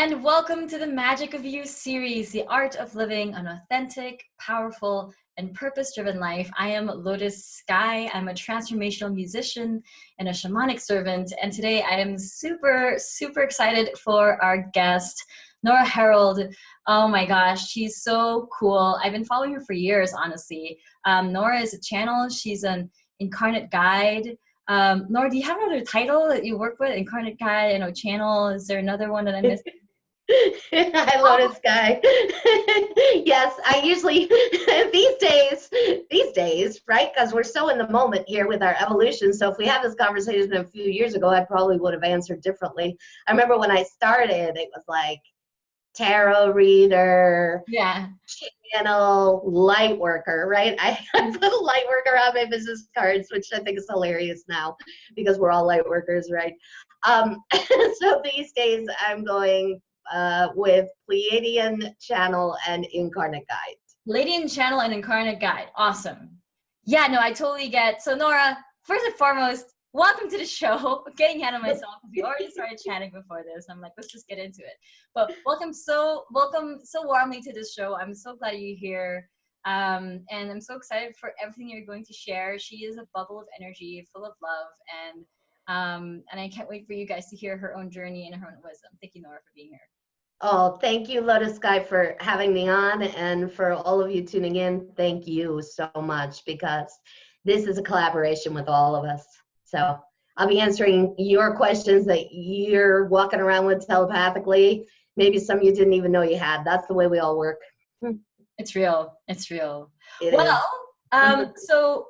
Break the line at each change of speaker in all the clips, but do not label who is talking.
And welcome to the Magic of You series, the art of living an authentic, powerful, and purpose-driven life. I am Lotus Sky. I'm a transformational musician and a shamanic servant. And today I am super, super excited for our guest, Nora Herold. Oh my gosh, she's so cool. I've been following her for years, honestly. Nora is a channel. She's an incarnate guide. Nora, do you have another title that you work with? Incarnate guide, channel. Is there another one that I missed?
Hi, Lotus Guy. Yes, I usually, these days, right? Because we're so in the moment here with our evolution. So if we had this conversation a few years ago, I probably would have answered differently. I remember when I started, it was like tarot reader,
Yeah.
channel, light worker, right? I put a light worker on my business cards, which I think is hilarious now because we're all light workers, right? So these days I'm going with Pleiadian channel and incarnate guide.
Pleiadian channel and incarnate guide. Awesome. Yeah, no, I totally get. So Nora, first and foremost, welcome to the show. I'm getting ahead of myself because we already started chatting before this. I'm like, let's just get into it. But welcome so warmly to this show. I'm so glad you're here. And I'm so excited for everything you're going to share. She is a bubble of energy, full of love, and I can't wait for you guys to hear her own journey and her own wisdom. Thank you, Nora, for being here.
Oh, thank you, Lotus Guy, for having me on, and for all of you tuning in, thank you so much, because this is a collaboration with all of us. So I'll be answering your questions that you're walking around with telepathically. Maybe some you didn't even know you had. That's the way we all work.
It's real. It's real.
It is.
So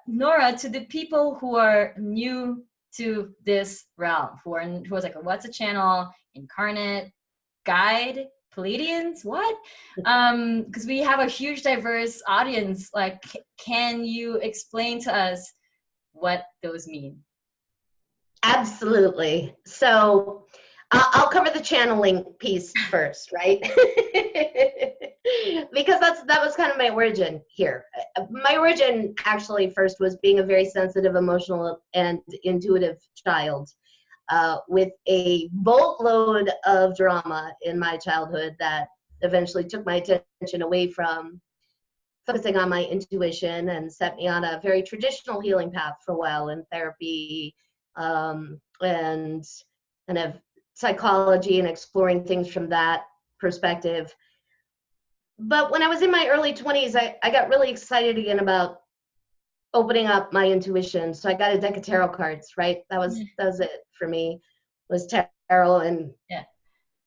Nora, to the people who are new to this realm, who was like, what's a channel, incarnate, guide, Pleiadians, what? Because we have a huge diverse audience. Like, can you explain to us what those mean?
Absolutely. So I'll cover the channeling piece first, right? Because that was kind of my origin here. My origin actually first was being a very sensitive, emotional, and intuitive child. With a boatload of drama in my childhood that eventually took my attention away from focusing on my intuition and set me on a very traditional healing path for a while in therapy and kind of psychology and exploring things from that perspective. But when I was in my early 20s, I got really excited again about opening up my intuition. So I got a deck of tarot cards, right? That was it for me, was tarot. And
yeah.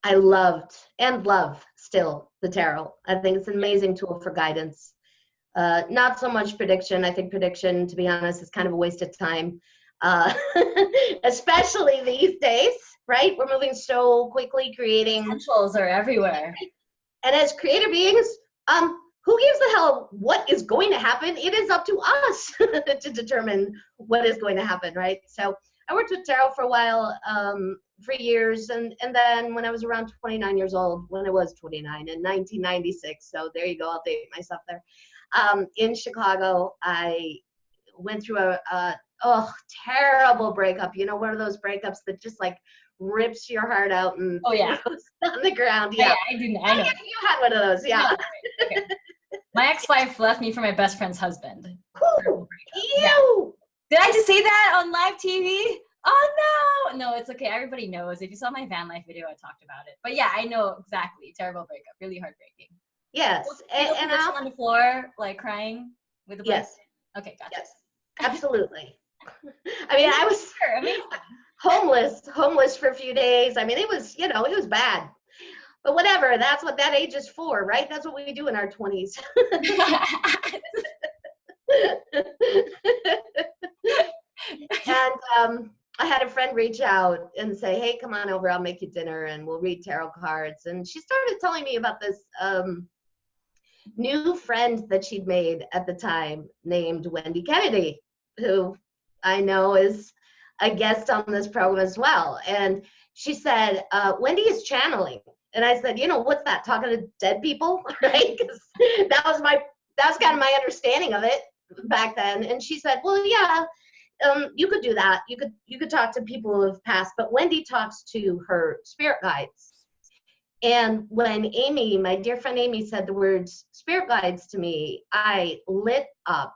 I loved and love still the tarot. I think it's an amazing tool for guidance. Not so much prediction. I think prediction, to be honest, is kind of a waste of time, especially these days, right? We're moving so quickly, creating.
Potentials are everywhere.
And as creator beings, who gives the hell what is going to happen? It is up to us to determine what is going to happen, right? So I worked with tarot for a while, for years, and then when I was around 29 years old, when I was 29 in 1996, so there you go, I'll date myself there, in Chicago, I went through a terrible breakup. You know, one of those breakups that just like rips your heart out and goes on the ground. Yeah,
I know.
You had one of those, yeah.
No. Okay. My ex-wife left me for my best friend's husband.
Ew!
Yeah. Did I just say that on live TV? Oh no! No, it's okay. Everybody knows. If you saw my van life video, I talked about it. But yeah, I know exactly. Terrible breakup. Really heartbreaking.
Yes.
And I'm on the floor, like crying with the breakup.
Yes.
Okay, gotcha.
Yes, absolutely. I mean, I was homeless for a few days. I mean, it was bad. But whatever, that's what that age is for, right? That's what we do in our 20s. And I had a friend reach out and say, hey, come on over, I'll make you dinner and we'll read tarot cards. And she started telling me about this new friend that she'd made at the time named Wendy Kennedy, who I know is a guest on this program as well. And she said, Wendy is channeling. And I said, what's that, talking to dead people, right? Because that was kind of my understanding of it back then. And she said, well, yeah, you could do that. You could talk to people who have passed, but Wendy talks to her spirit guides. And when Amy, my dear friend Amy, said the words spirit guides to me, I lit up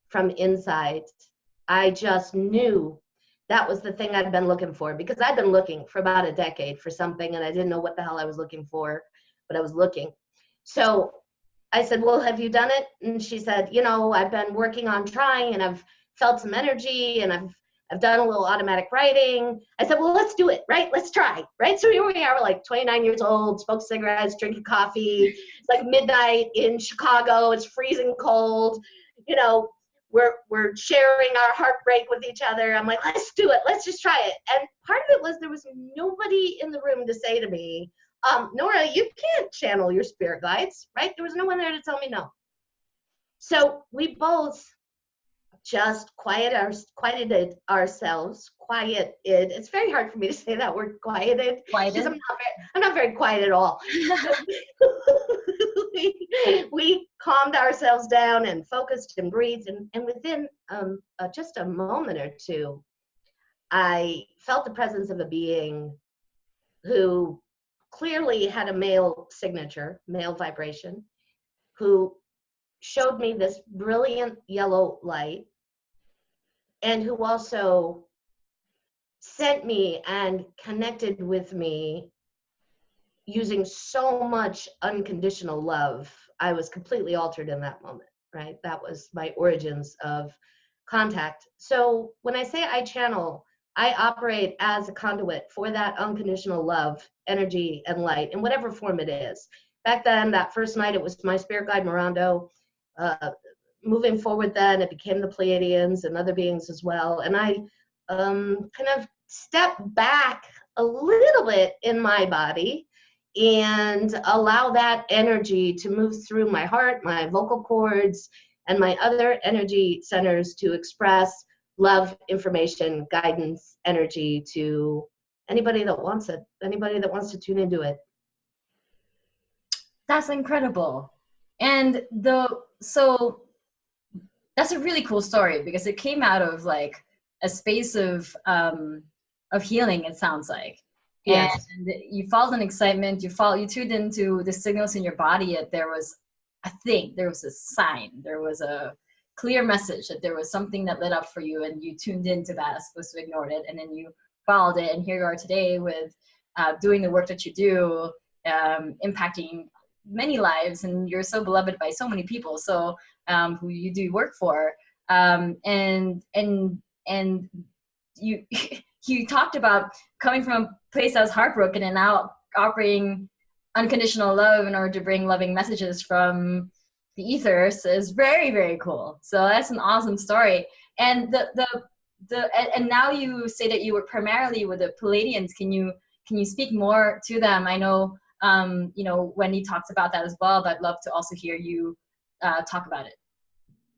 from inside. I just knew that was the thing I'd been looking for, because I'd been looking for about a decade for something and I didn't know what the hell I was looking for, but I was looking. So I said, well, have you done it? And she said, you know, I've been working on trying and I've felt some energy and I've done a little automatic writing. I said, well, let's do it, right? Let's try, right? So here we are, we're like 29 years old, smoke cigarettes, drinking coffee. It's like midnight in Chicago. It's freezing cold. You know, we're sharing our heartbreak with each other. I'm like, let's do it. Let's just try it. And part of it was there was nobody in the room to say to me, Nora, you can't channel your spirit guides, right? There was no one there to tell me no. So we both just quieted ourselves. It's very hard for me to say that word, quieted. Because I'm not very quiet at all. we calmed ourselves down and focused and breathed. And within just a moment or two, I felt the presence of a being who clearly had a male signature, male vibration, who showed me this brilliant yellow light, and who also sent me and connected with me using so much unconditional love. I was completely altered in that moment, right? That was my origins of contact. So when I say I channel, I operate as a conduit for that unconditional love, energy, and light in whatever form it is. Back then, that first night, it was my spirit guide, Mirando. Moving forward then, it became the Pleiadians and other beings as well. And I kind of stepped back a little bit in my body and allow that energy to move through my heart, my vocal cords, and my other energy centers to express love, information, guidance, energy to anybody that wants it, anybody that wants to tune into it.
That's incredible. And so that's a really cool story, because it came out of like a space of healing, it sounds like.
Yes.
And you felt an excitement, you tuned into the signals in your body that there was a thing, there was a sign, there was a clear message that there was something that lit up for you, and you tuned into that as opposed to ignored it, and then you followed it, and here you are today with doing the work that you do, impacting many lives, and you're so beloved by so many people, so who you do work for, and you you talked about coming from a place that was heartbroken and now offering unconditional love in order to bring loving messages from the ethers is very, very cool. So that's an awesome story. And and now you say that you were primarily with the Pleiadians. Can you speak more to them? I know you know, Wendy talks about that as well, but I'd love to also hear you talk about it.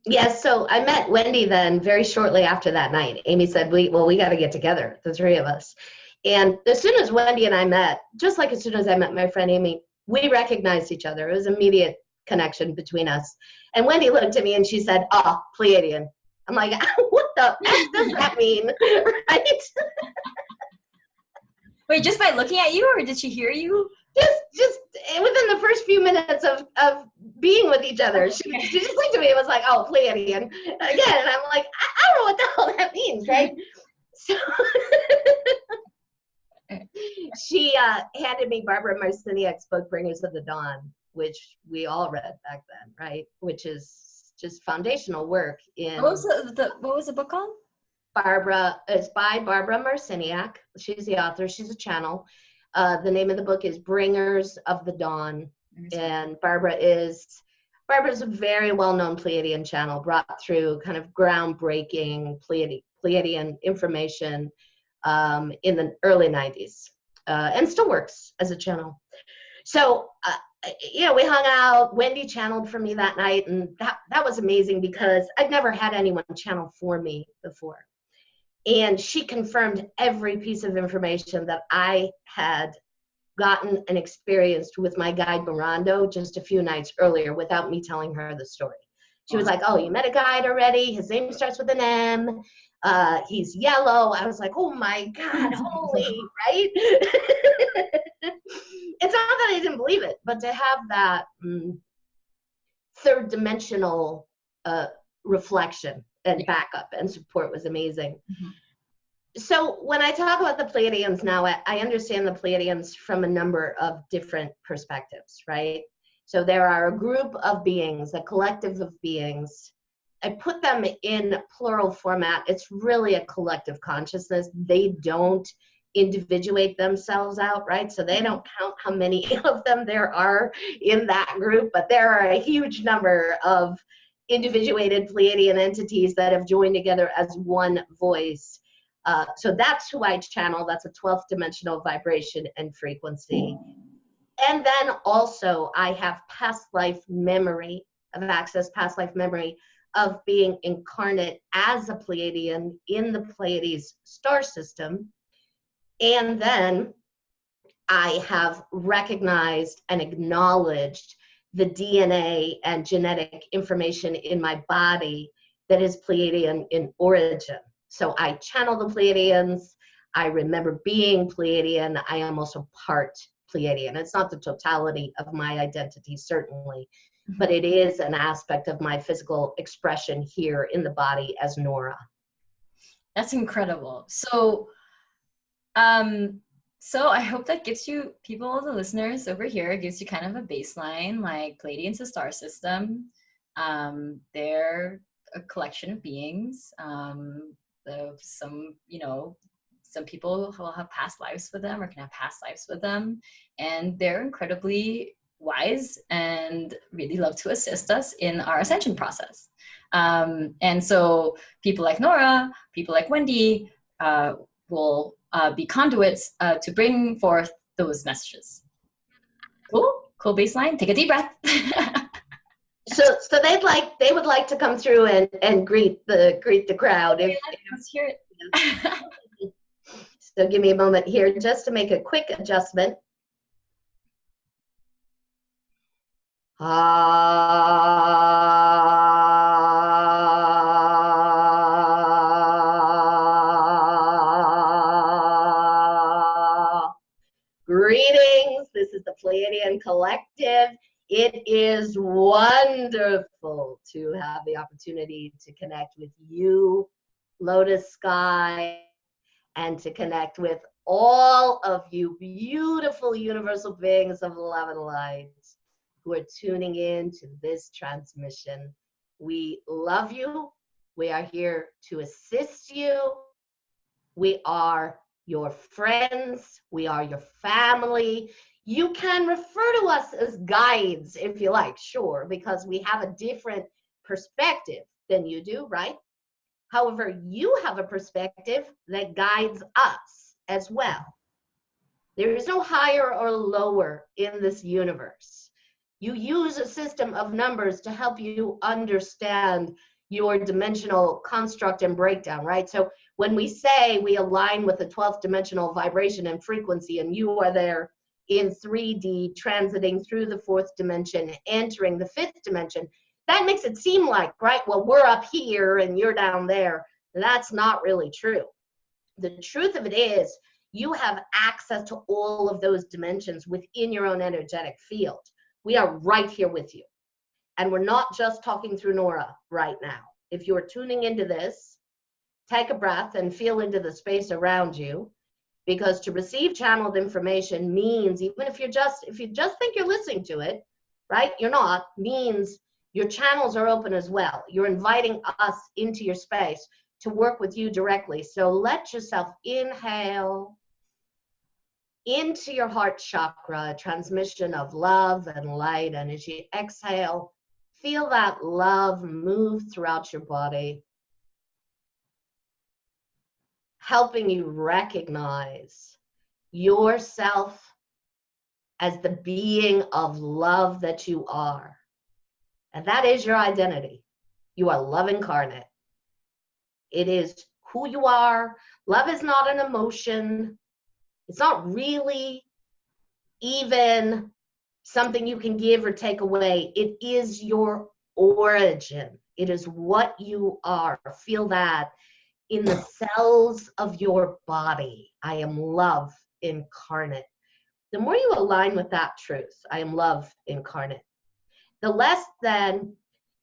Yes, so I met Wendy then very shortly after that night. Amy said, we got to get together, the three of us. And as soon as Wendy and I met, just like as soon as I met my friend Amy, we recognized each other. It was immediate connection between us. And Wendy looked at me and she said, oh, Pleiadian. I'm like, what the F does that mean? Right?
Wait, just by looking at you, or did she hear you?
Just within the first few minutes of being with each other, she just looked at me and was like, oh, Pleiadian again. And I'm like, I don't know what the hell that means, right? So she handed me Barbara Marciniak's book, Bringers of the Dawn, which we all read back then, right? Which is just foundational work in...
What was the book called?
It's by Barbara Marciniak. She's the author. She's a channel. The name of the book is Bringers of the Dawn. And Barbara's a very well-known Pleiadian channel, brought through kind of groundbreaking Pleiadian information in the early 90s, and still works as a channel. So, you know, we hung out. Wendy channeled for me that night, and that was amazing because I'd never had anyone channel for me before. And she confirmed every piece of information that I had gotten and experienced with my guide Mirando just a few nights earlier without me telling her the story. She was like, oh, you met a guide already? His name starts with an M. He's yellow. I was like, oh my God, holy, right? It's not that I didn't believe it, but to have that third dimensional reflection and backup and support was amazing. So when I talk about the Pleiadians now, I understand the Pleiadians from a number of different perspectives, right? So there are a group of beings, a collective of beings. I put them in plural format. It's really a collective consciousness. They don't individuate themselves out, right? So they don't count how many of them there are in that group, but there are a huge number of individuated Pleiadian entities that have joined together as one voice. So that's who I channel. That's a 12th dimensional vibration and frequency. And then also I have past life memory, of access past life memory of being incarnate as a Pleiadian in the Pleiades star system. And then I have recognized and acknowledged the DNA and genetic information in my body that is Pleiadian in origin. So I channel the Pleiadians. I remember being Pleiadian. I am also part Pleiadian. It's not the totality of my identity, certainly, but it is an aspect of my physical expression here in the body as Nora.
That's incredible. So I hope that gives you, people, the listeners over here, it gives you kind of a baseline, like Pleiadians, a star system. They're a collection of beings. Some, some people will have past lives with them or can have past lives with them. And they're incredibly wise and really love to assist us in our ascension process. And so people like Nora, people like Wendy will be conduits to bring forth those messages. Cool baseline. Take a deep breath.
So they would like to come through and greet the crowd.
Let's hear it.
So give me a moment here just to make a quick adjustment. Greetings. This is the Pleiadian Collective. It is wonderful to have the opportunity to connect with you, Lotus Sky, and to connect with all of you beautiful universal beings of love and light who are tuning in to this transmission. We love you. We are here to assist you. We are your friends. We are your family. You can refer to us as guides if you like, sure, because we have a different perspective than you do, right? However, you have a perspective that guides us as well. There is no higher or lower in this universe. You use a system of numbers to help you understand your dimensional construct and breakdown, right? So when we say we align with the 12th dimensional vibration and frequency, and you are there in 3D, transiting through the 4th dimension, entering the 5th dimension, that makes it seem like, right, well, we're up here and you're down there. That's not really true. The truth of it is you have access to all of those dimensions within your own energetic field. We are right here with you. And we're not just talking through Nora right now. If you're tuning into this, take a breath and feel into the space around you, because to receive channeled information means, even if you just think you're listening to it, right? You're not, means your channels are open as well. You're inviting us into your space to work with you directly. So let yourself inhale into your heart chakra, a transmission of love and light. And as you exhale, feel that love move throughout your body, helping you recognize yourself as the being of love that you are. And that is your identity. You are love incarnate. It is who you are. Love is not an emotion. It's not really even something you can give or take away. It is your origin. It is what you are. Feel that in the cells of your body. I am love incarnate. The more you align with that truth, I am love incarnate, the less then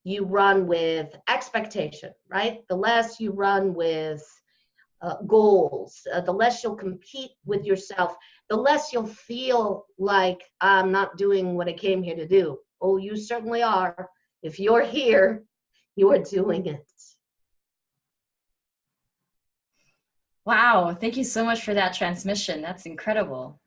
you run with expectation, right? The less you run with goals, the less you'll compete with yourself, the less you'll feel like I'm not doing what I came here to do. Oh, you certainly are. If you're here, you are doing it.
Wow, thank you so much for that transmission. That's incredible.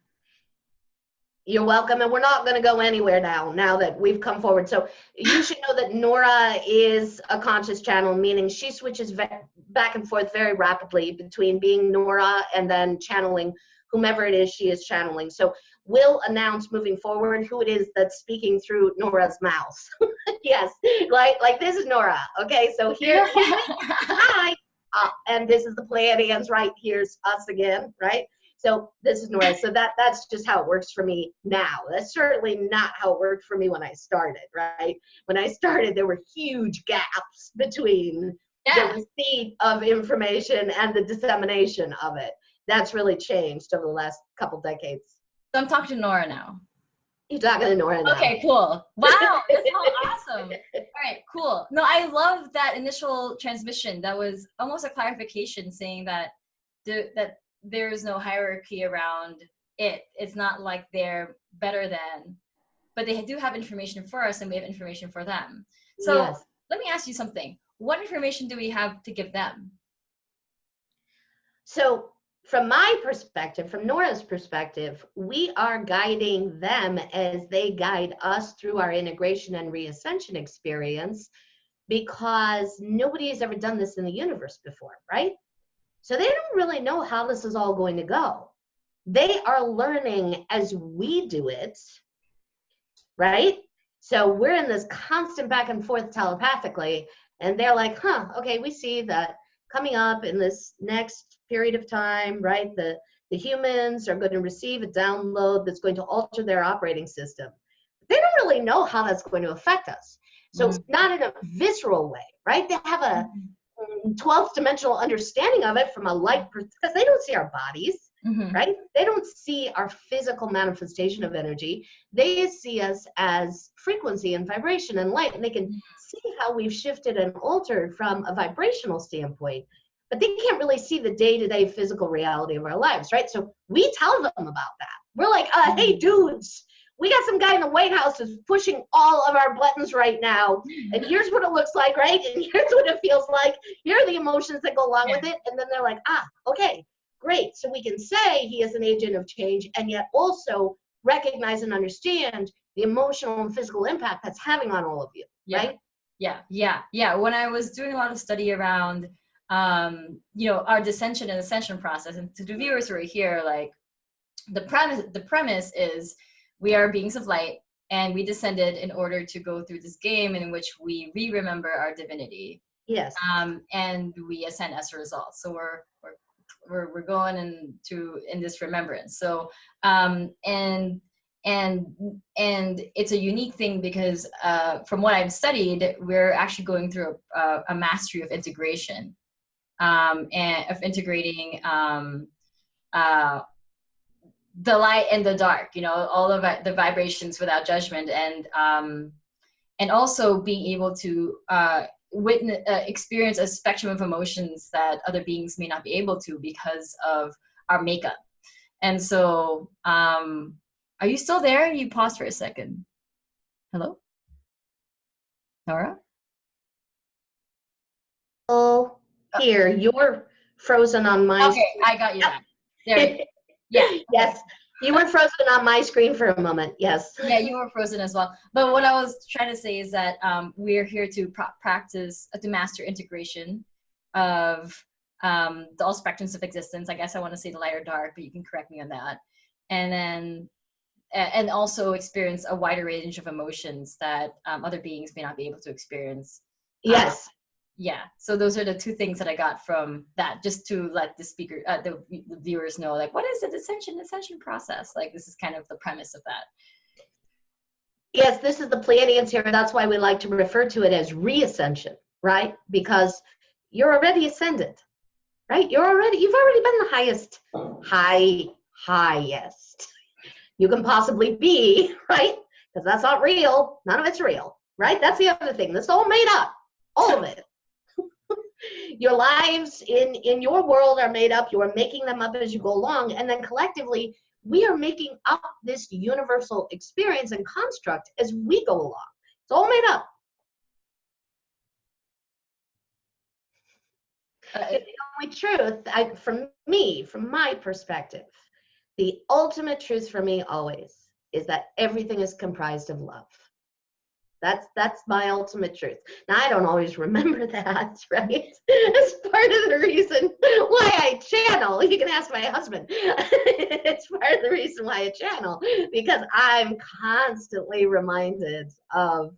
You're welcome. And we're not going to go anywhere now that we've come forward. So you should know that Nora is a conscious channel, meaning she switches back and forth very rapidly between being Nora and then channeling whomever it is she is channeling. So we'll announce moving forward who it is that's speaking through Nora's mouth. Yes, like this is Nora. Okay, so here, hi. And this is the Pleiadians, right? Here's us again, right? So this is Nora. So that's just how it works for me now. That's certainly not how it worked for me when I started, right? When I started, there were huge gaps between the receipt of information and the dissemination of it. That's really changed over the last couple decades.
So I'm talking to Nora now.
You're talking to Nora now.
Okay, cool. Wow, that's so awesome. All right, cool. No, I love that initial transmission. That was almost a clarification saying that there is no hierarchy around it. It's not like they're better than, but they do have information for us and we have information for them. So yes. Let me ask you something. What information do we have to give them?
So from my perspective, from Nora's perspective, we are guiding them as they guide us through our integration and reascension experience, because nobody has ever done this in the universe before, right? So they don't really know how this is all going to go. They are learning as we do it, right? So we're in this constant back and forth telepathically, and they're like, okay, we see that coming up in this next period of time, right? The humans are going to receive a download that's going to alter their operating system. They don't really know how that's going to affect us. So not in a visceral way, right? They have a 12th dimensional understanding of it from a light perspective, because they don't see our bodies, right? They don't see our physical manifestation of energy. They see us as frequency and vibration and light, and they can see how we've shifted and altered from a vibrational standpoint, but they can't really see the day-to-day physical reality of our lives, right? So we tell them about that. We're like, hey dudes, we got some guy in the White House who's pushing all of our buttons right now, and here's what it looks like, right? And here's what it feels like. Here are the emotions that go along with it. And then they're like, okay, great. So we can say he is an agent of change, and yet also recognize and understand the emotional and physical impact that's having on all of you, right?
Yeah. When I was doing a lot of study around, our descension and ascension process, and to the viewers who are here, like the premise is we are beings of light, and we descended in order to go through this game in which we remember our divinity.
Yes.
And we ascend as a result. So we're going in this remembrance. So and it's a unique thing because from what I've studied, we're actually going through a mastery of integration, and of integrating the light and the dark, all of the vibrations without judgment, and also being able to experience a spectrum of emotions that other beings may not be able to because of our makeup. And so, are you still there? You paused for a second. Hello? Nora?
Oh, here, you're frozen on my
Okay, I got you back. There. Yeah.
Yes. You were frozen on my screen for a moment. Yes.
Yeah, you were frozen as well. But what I was trying to say is that we're here to practice, to master integration of all spectrums of existence. I guess I want to say the light or dark, but you can correct me on that. And then, and also experience a wider range of emotions that other beings may not be able to experience.
Yes.
Yeah, so those are the two things that I got from that, just to let the speaker, the viewers know, like, what is the ascension process? Like, this is kind of the premise of that.
Yes, this is the Pleiadians here. That's why we like to refer to it as reascension, right? Because you're already ascended, right? You've already been the highest you can possibly be, right? Because that's not real. None of it's real, right? That's the other thing. That's all made up, all of it. Your lives in your world are made up. You are making them up as you go along. And then collectively, we are making up this universal experience and construct as we go along. It's all made up. The only truth, from my perspective, the ultimate truth for me always is that everything is comprised of love. That's my ultimate truth. Now, I don't always remember that, right? It's part of the reason why I channel. You can ask my husband. It's part of the reason why I channel, because I'm constantly reminded of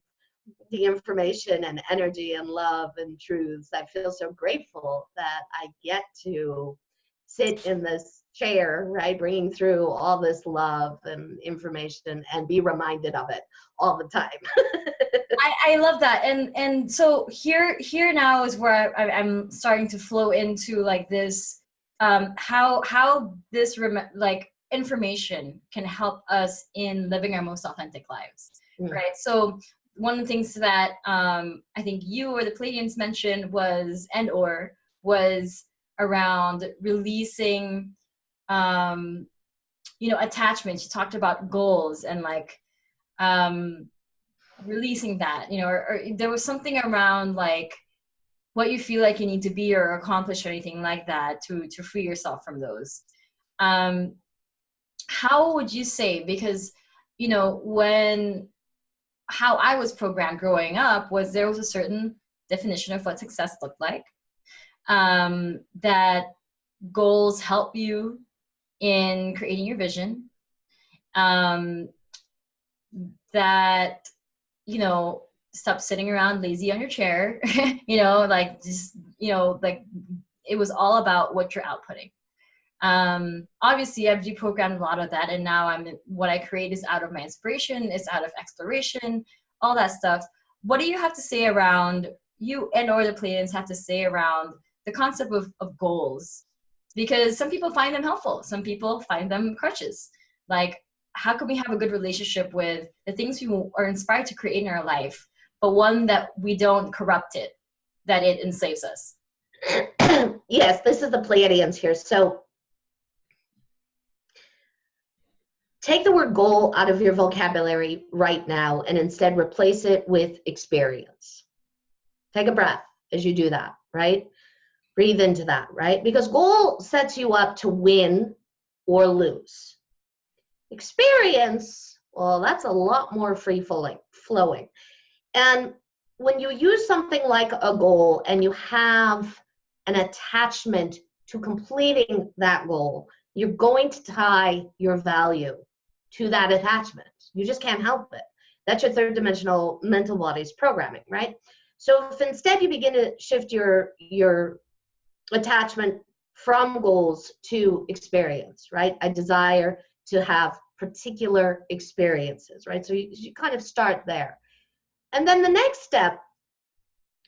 the information and energy and love and truths. I feel so grateful that I get to sit in this chair, right, bringing through all this love and information and be reminded of it all the time.
I love that, and so here now is where I'm starting to flow into like this, how this like information can help us in living our most authentic lives, right? So one of the things that I think you or the Pleiadians mentioned was around releasing, attachments. You talked about goals and like releasing that, or there was something around like what you feel like you need to be or accomplish or anything like that to free yourself from those. How would you say, because how I was programmed growing up was there was a certain definition of what success looked like, that goals help you in creating your vision, that stop sitting around lazy on your chair, like just like it was all about what you're outputting. Obviously I've deprogrammed a lot of that, and now what I create is out of my inspiration, it's out of exploration, all that stuff. What do you have to say around, you and or the Pleiadians have to say around the concept of goals? Because some people find them helpful, some people find them crutches. Like, how can we have a good relationship with the things we are inspired to create in our life, but one that we don't corrupt it, that it enslaves us?
Yes, this is the Pleiadians here. So take the word goal out of your vocabulary right now and instead replace it with experience. Take a breath as you do that, right? Breathe into that, right? Because goal sets you up to win or lose. Experience, well, that's a lot more free flowing. And when you use something like a goal and you have an attachment to completing that goal, you're going to tie your value to that attachment. You just can't help it. That's your third dimensional mental body's programming, right? So if instead you begin to shift your attachment from goals to experience, right? I desire to have particular experiences, right? So you kind of start there. And then the next step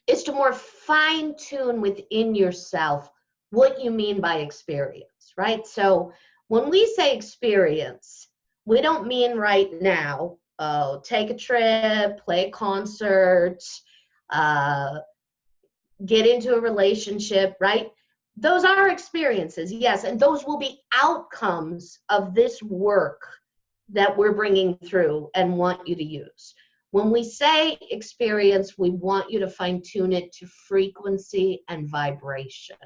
is to more fine tune within yourself what you mean by experience, right? So when we say experience, we don't mean right now, take a trip, play a concert, get into a relationship, right? Those are experiences, yes, and those will be outcomes of this work that we're bringing through and want you to use. When we say experience, we want you to fine-tune it to frequency and vibration.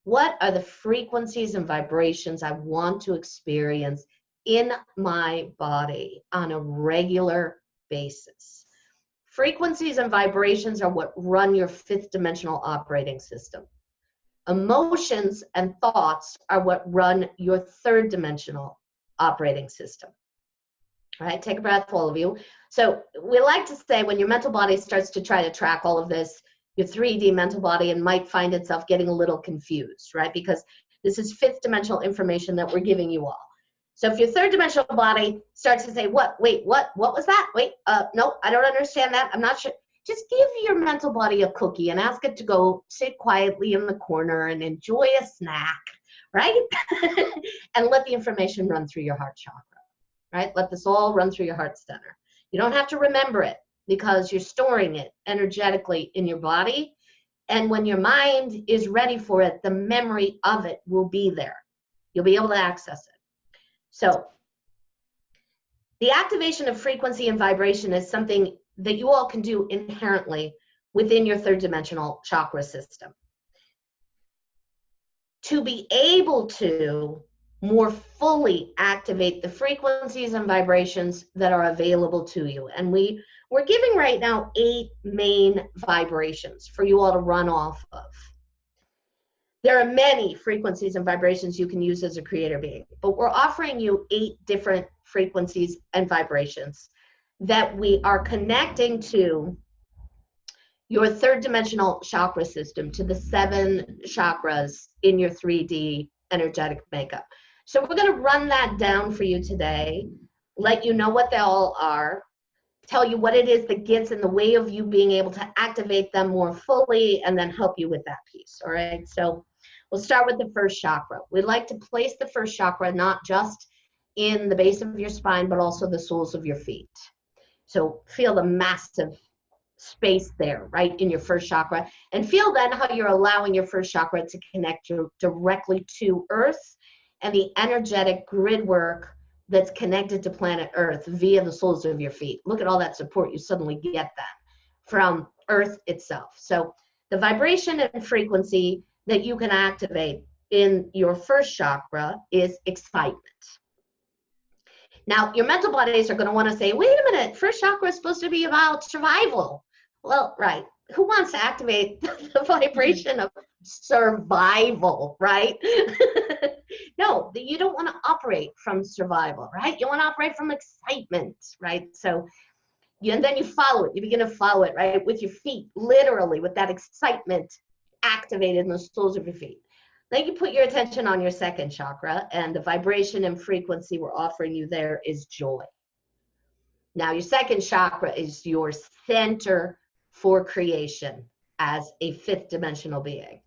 What are the frequencies and vibrations I want to experience in my body on a regular basis? Frequencies and vibrations are what run your fifth dimensional operating system. Emotions and thoughts are what run your third dimensional operating system. All right, take a breath, all of you. So we like to say when your mental body starts to try to track all of this, your 3D mental body and might find itself getting a little confused, right? Because this is fifth dimensional information that we're giving you all. So if your third dimensional body starts to say, wait, what was that? Wait, no, I don't understand that. I'm not sure. Just give your mental body a cookie and ask it to go sit quietly in the corner and enjoy a snack, right? And let the information run through your heart chakra, right? Let this all run through your heart center. You don't have to remember it because you're storing it energetically in your body. And when your mind is ready for it, the memory of it will be there. You'll be able to access it. So the activation of frequency and vibration is something that you all can do inherently within your third dimensional chakra system. To be able to more fully activate the frequencies and vibrations that are available to you. And we're giving right now 8 main vibrations for you all to run off of. There are many frequencies and vibrations you can use as a creator being, but we're offering you 8 different frequencies and vibrations that we are connecting to your third dimensional chakra system, to the 7 chakras in your 3D energetic makeup. So we're going to run that down for you today, let you know what they all are, tell you what it is that gets in the way of you being able to activate them more fully, and then help you with that piece. All right, so we'll start with the first chakra. We'd like to place the first chakra not just in the base of your spine, but also the soles of your feet. So feel the massive space there, right, in your first chakra. And feel then how you're allowing your first chakra to connect you directly to Earth and the energetic grid work that's connected to planet Earth via the soles of your feet. Look at all that support you suddenly get then from Earth itself. So the vibration and frequency that you can activate in your first chakra is excitement. Now, your mental bodies are going to want to say, wait a minute, first chakra is supposed to be about survival. Well, right. Who wants to activate the vibration of survival, right? No, you don't want to operate from survival, right? You want to operate from excitement, right? So, and then you follow it. You begin to follow it, right? With your feet, literally, with that excitement activated in the soles of your feet. Then you put your attention on your second chakra, and the vibration and frequency we're offering you there is joy. Now, your second chakra is your center for creation as a 5th dimensional being.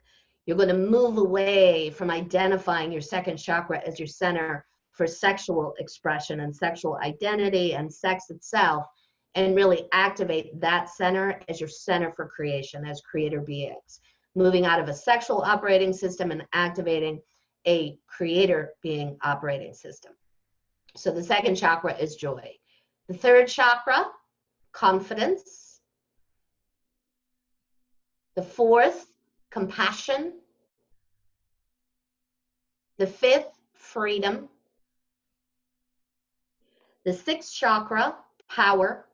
You're going to move away from identifying your second chakra as your center for sexual expression and sexual identity and sex itself, and really activate that center as your center for creation as creator beings. Moving out of a sexual operating system and activating a creator being operating system. So the second chakra is joy. The third chakra, confidence. The fourth, compassion. The fifth, freedom. The sixth chakra, power.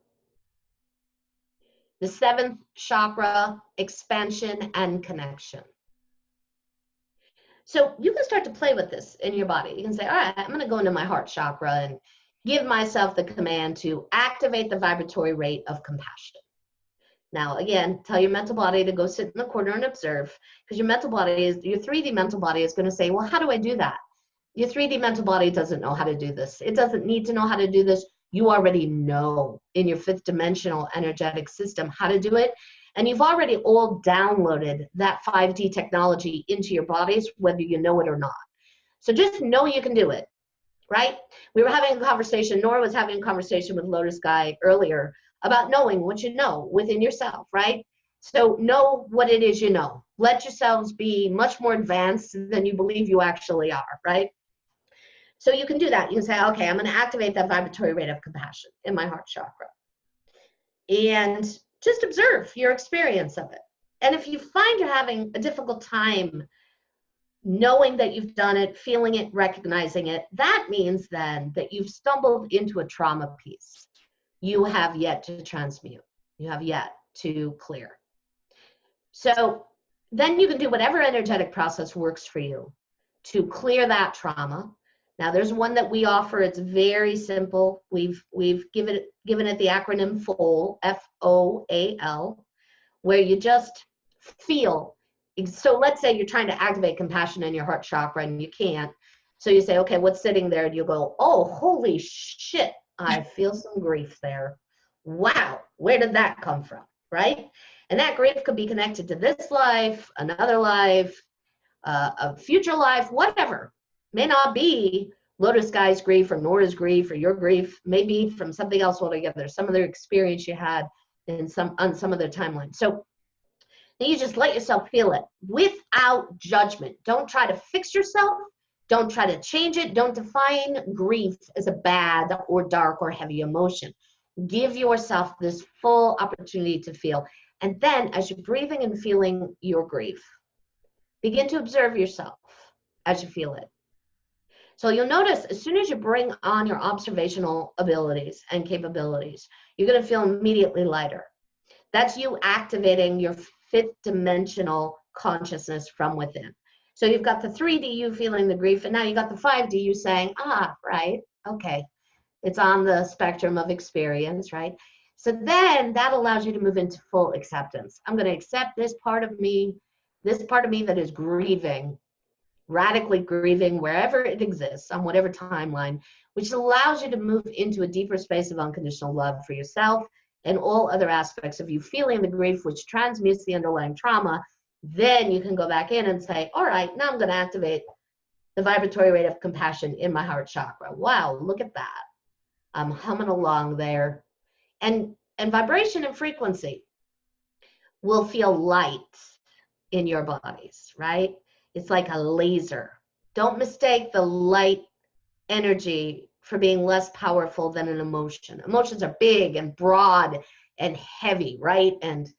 The seventh chakra, expansion and connection. So you can start to play with this in your body. You can say, all right, I'm going to go into my heart chakra and give myself the command to activate the vibratory rate of compassion. Now, again, tell your mental body to go sit in the corner and observe, because your mental body is, your 3D mental body is going to say, well, how do I do that? Your 3D mental body doesn't know how to do this. It doesn't need to know how to do this. You already know in your 5th dimensional energetic system how to do it. And you've already all downloaded that 5D technology into your bodies, whether you know it or not. So just know you can do it, right? We were having a conversation, Nora was having a conversation with Lotus Guy earlier about knowing what you know within yourself, right? So know what it is you know. Let yourselves be much more advanced than you believe you actually are, right? So you can do that. You can say, okay, I'm going to activate that vibratory rate of compassion in my heart chakra. And just observe your experience of it. And if you find you're having a difficult time knowing that you've done it, feeling it, recognizing it, that means then that you've stumbled into a trauma piece. You have yet to transmute. You have yet to clear. So then you can do whatever energetic process works for you to clear that trauma. Now, there's one that we offer. It's very simple. We've given it the acronym FOAL, F-O-A-L, where you just feel. So let's say you're trying to activate compassion in your heart chakra and you can't. So you say, okay, what's sitting there? And you go, oh, holy shit, I feel some grief there. Wow, where did that come from, right? And that grief could be connected to this life, another life, a future life, whatever. May not be Lotus Guy's grief or Nora's grief or your grief, maybe from something else altogether, some other experience you had on some other timeline. So you just let yourself feel it without judgment. Don't try to fix yourself. Don't try to change it. Don't define grief as a bad or dark or heavy emotion. Give yourself this full opportunity to feel. And then as you're breathing and feeling your grief, begin to observe yourself as you feel it. So you'll notice as soon as you bring on your observational abilities and capabilities, you're going to feel immediately lighter. That's you activating your fifth dimensional consciousness from within. So you've got the 3D you feeling the grief, and now you got the 5D you saying, right, okay. It's on the spectrum of experience, right? So then that allows you to move into full acceptance. I'm going to accept this part of me that is grieving, radically grieving wherever it exists on whatever timeline, which allows you to move into a deeper space of unconditional love for yourself and all other aspects of you feeling the grief, which transmutes the underlying trauma. Then you can go back in and say, all right, now I'm going to activate the vibratory rate of compassion in my heart chakra. Wow, look at that. I'm humming along there. And vibration and frequency will feel light in your bodies, right? It's like a laser. Don't mistake the light energy for being less powerful than an emotion. Emotions are big and broad and heavy, right? And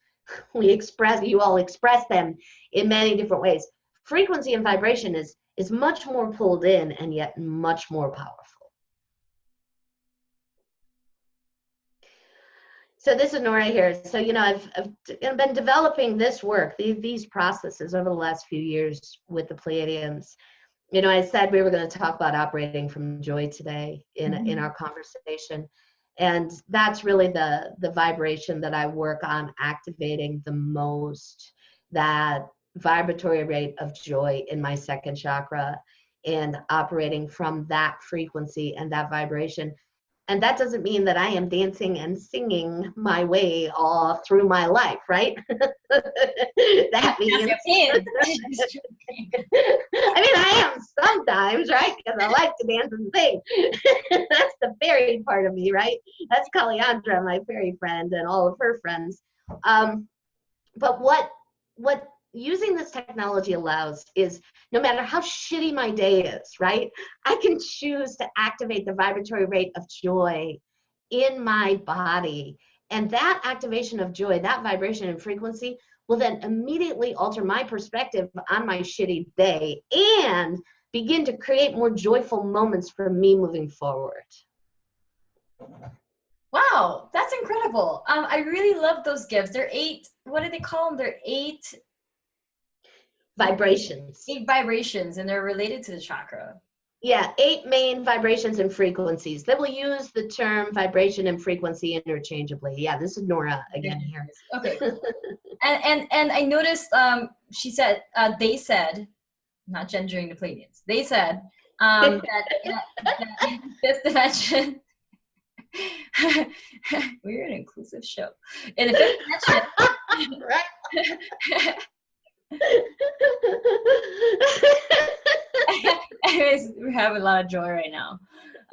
you all express them in many different ways. Frequency and vibration is much more pulled in and yet much more powerful. So this is Nora here. So, I've been developing this work, these processes over the last few years with the Pleiadians. I said we were going to talk about operating from joy today in our conversation. And that's really the vibration that I work on activating the most, that vibratory rate of joy in my second chakra, and operating from that frequency and that vibration. And that doesn't mean that I am dancing and singing my way all through my life, right? That means, I am sometimes, right? Because I like to dance and sing. That's the fairy part of me, right? That's Kaliandra, my fairy friend, and all of her friends. But what using this technology allows is, no matter how shitty my day is, right, I can choose to activate the vibratory rate of joy in my body. And that activation of joy, that vibration and frequency, will then immediately alter my perspective on my shitty day and begin to create more joyful moments for me moving forward.
Wow, that's incredible. I really love those gifts. They're 8, what do they call them? They're 8
vibrations.
8 vibrations, and they're related to the chakra.
Yeah, 8 main vibrations and frequencies. They will use the term vibration and frequency interchangeably. Yeah, this is Nora again here.
Okay. and I noticed they said, not gendering the Pleiadians, they said that in fifth dimension, we're an inclusive show. In the fifth dimension, right? Anyways, we have a lot of joy right now.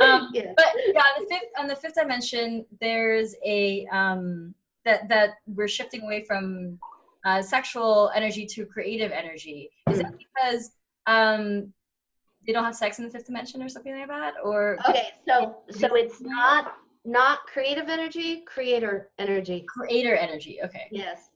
Yeah. But yeah, on the fifth dimension, there's a that we're shifting away from sexual energy to creative energy. Is that because they don't have sex in the fifth dimension or something like that? Or
okay, so it's not creative energy, creator energy.
Creator energy. Okay.
Yes.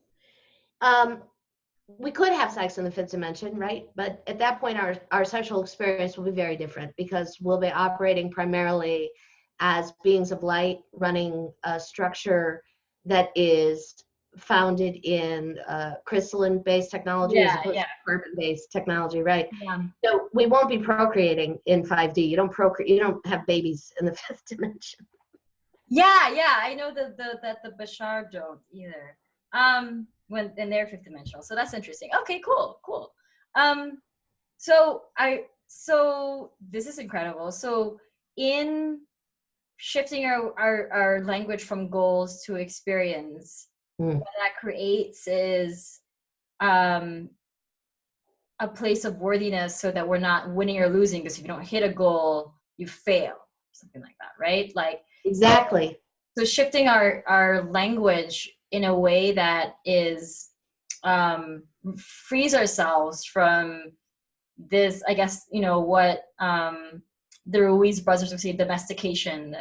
We could have sex in the fifth dimension, right? But at that point, our sexual experience will be very different, because we'll be operating primarily as beings of light, running a structure that is founded in crystalline-based technology as opposed to carbon-based technology, right? Yeah. So we won't be procreating in 5D. You don't have babies in the fifth dimension.
Yeah, I know that the Bashar don't either. And they're fifth dimensional, so that's interesting. Okay, cool. So So this is incredible. So in shifting our language from goals to experience, what that creates is a place of worthiness, so that we're not winning or losing, because if you don't hit a goal, you fail, something like that, right? Like,
Exactly.
so shifting our language in a way that is frees ourselves from this, I guess, what the Ruiz brothers would say, domestication.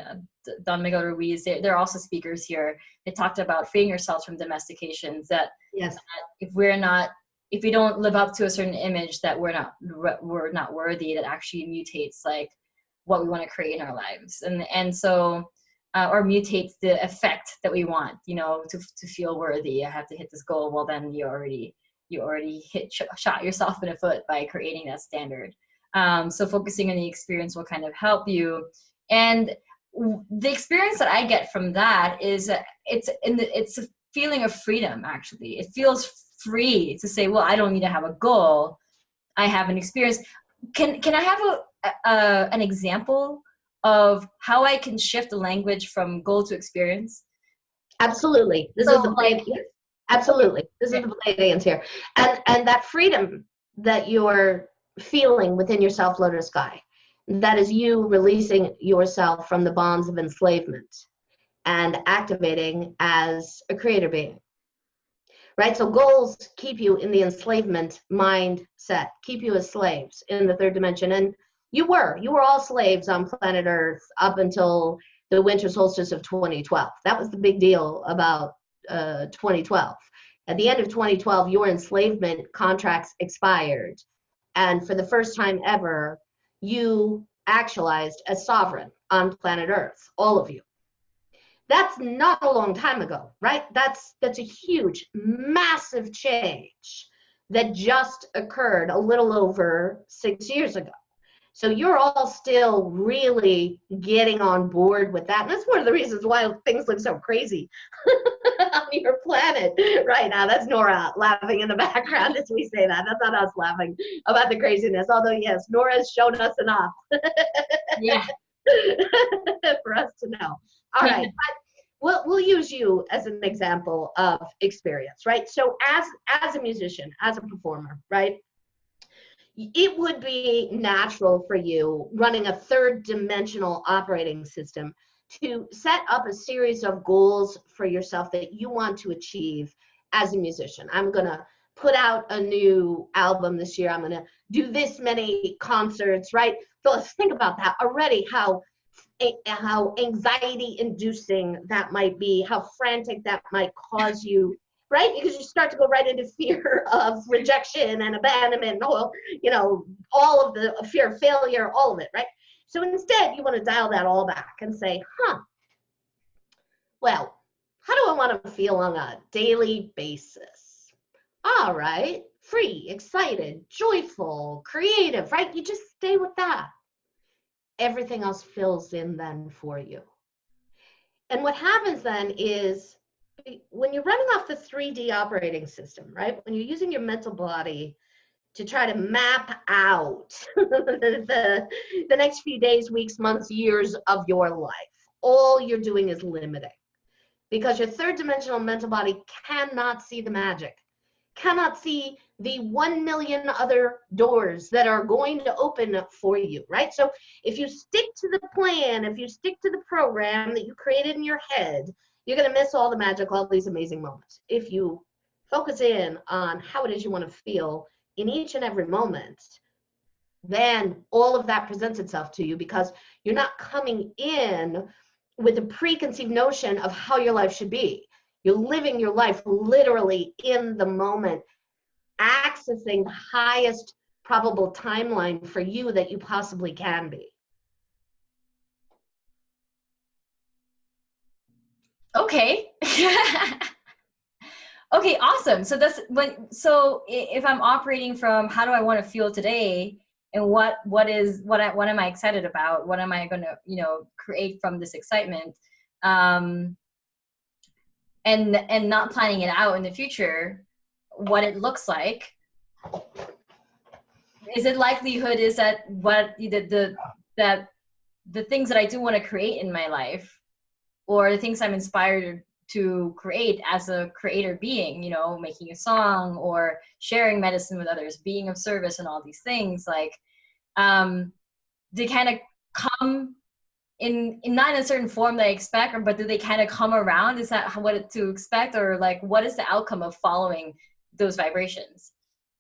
Don Miguel Ruiz, they're also speakers here. They talked about freeing yourselves from domestications, that,
Yes.
that if we don't live up to a certain image, that we're not worthy, that actually mutates like what we want to create in our lives. And so or mutates the effect that we want, to feel worthy. I have to hit this goal. Well, then you already shot yourself in the foot by creating that standard. So focusing on the experience will kind of help you. And the experience that I get from that is it's a feeling of freedom. Actually, it feels free to say, well, I don't need to have a goal. I have an experience. Can I have an example of how I can shift the language from goal to experience?
Absolutely. This is the Pleiadians. Yes, absolutely. This is the Pleiadians here. And that freedom that you're feeling within yourself, Lotus Sky, that is you releasing yourself from the bonds of enslavement and activating as a creator being. Right? So goals keep you in the enslavement mindset, keep you as slaves in the third dimension. And you were all slaves on planet Earth up until the winter solstice of 2012. That was the big deal about 2012. At the end of 2012, your enslavement contracts expired. And for the first time ever, you actualized as sovereign on planet Earth, all of you. That's not a long time ago, right? That's a huge, massive change that just occurred a little over 6 years ago. So you're all still really getting on board with that. And that's one of the reasons why things look so crazy on your planet right now. That's Nora laughing in the background as we say that. That's not us laughing about the craziness. Although, yes, Nora's shown us enough.
Yeah.
For us to know. All right. But we'll use you as an example of experience, right? So as a musician, as a performer, right? It would be natural for you, running a third dimensional operating system, to set up a series of goals for yourself that you want to achieve as a musician. I'm going to put out a new album this year. I'm going to do this many concerts, right? So let's think about that already, how anxiety inducing that might be, how frantic that might cause you, right? Because you start to go right into fear of rejection and abandonment, all of the fear of failure, all of it, right? So instead, you want to dial that all back and say, well, how do I want to feel on a daily basis? All right, free, excited, joyful, creative, right? You just stay with that. Everything else fills in then for you. And what happens then is, when you're running off the 3D operating system, right? When you're using your mental body to try to map out the next few days, weeks, months, years of your life, all you're doing is limiting. Because your third dimensional mental body cannot see the magic, cannot see the 1 million other doors that are going to open up for you, right? So if you stick to the plan, if you stick to the program that you created in your head, you're going to miss all the magic, all these amazing moments. If you focus in on how it is you want to feel in each and every moment, then all of that presents itself to you, because you're not coming in with a preconceived notion of how your life should be. You're living your life literally in the moment, accessing the highest probable timeline for you that you possibly can be.
Okay. Okay, awesome. So if I'm operating from how do I want to feel today, and what am I excited about? What am I going to, create from this excitement? And not planning it out in the future, what it looks like. is it likelihood is that what that the things that I do want to create in my life, or the things I'm inspired to create as a creator being, you know, making a song or sharing medicine with others, being of service and all these things, like they kind of come in not in a certain form that I expect, but do they kind of come around? Is that what to expect, or like what is the outcome of following those vibrations?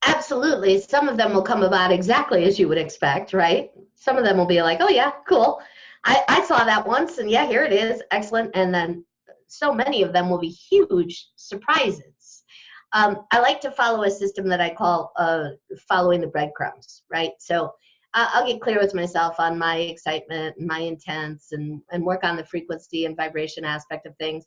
Absolutely. Some of them will come about exactly as you would expect, right? Some of them will be like, oh yeah, cool. I saw that once, and yeah, here it is. Excellent. And then so many of them will be huge surprises. I like to follow a system that I call following the breadcrumbs, right? So I'll get clear with myself on my excitement and my intents, and work on the frequency and vibration aspect of things.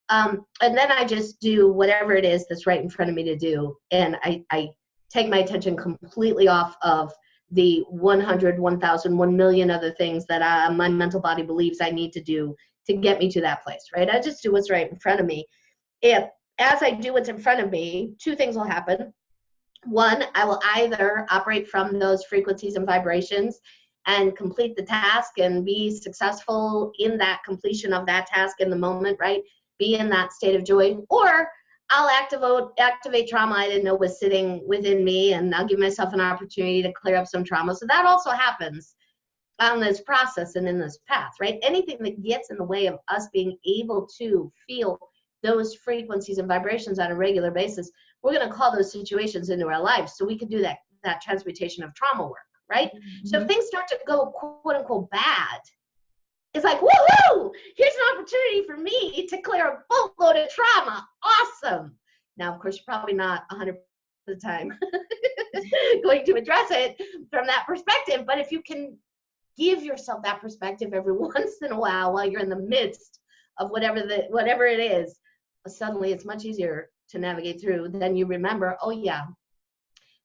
And then I just do whatever it is that's right in front of me to do. And I take my attention completely off of the 100, 1,000, 1 million other things that my mental body believes I need to do to get me to that place, right? I just do what's right in front of me. As I do what's in front of me, two things will happen. One, I will either operate from those frequencies and vibrations and complete the task and be successful in that completion of that task in the moment, right? Be in that state of joy, or I'll activate trauma I didn't know was sitting within me, and I'll give myself an opportunity to clear up some trauma. So that also happens on this process and in this path, right? Anything that gets in the way of us being able to feel those frequencies and vibrations on a regular basis, we're going to call those situations into our lives so we can do that transmutation of trauma work, right? Mm-hmm. So if things start to go quote unquote bad, it's like, woohoo, here's an opportunity for me to clear a boatload of trauma. Awesome. Now, of course, you're probably not 100% of the time going to address it from that perspective, but if you can give yourself that perspective every once in a while you're in the midst of whatever it is, suddenly it's much easier to navigate through. Then you remember, oh yeah,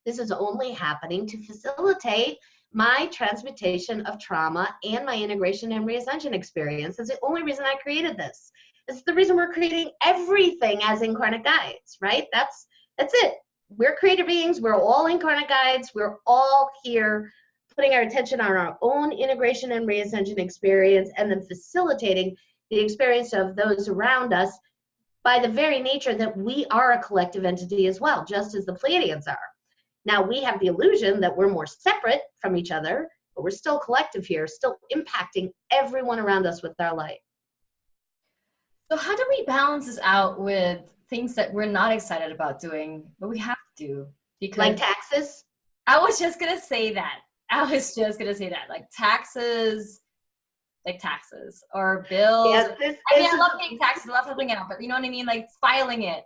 this is only happening to facilitate my transmutation of trauma and my integration and reascension experience. That's the only reason I created this. It's the reason we're creating everything as incarnate guides, right? That's it. We're creator beings. We're all incarnate guides. We're all here putting our attention on our own integration and reascension experience, and then facilitating the experience of those around us by the very nature that we are a collective entity as well, just as the Pleiadians are. Now, we have the illusion that we're more separate from each other, but we're still collective here, still impacting everyone around us with our light.
So how do we balance this out with things that we're not excited about doing, but we have to do? Because
like taxes?
I was just going to say that. Like taxes or bills.
Yeah,
I love paying taxes. I love helping out, but you know what I mean? Like filing it,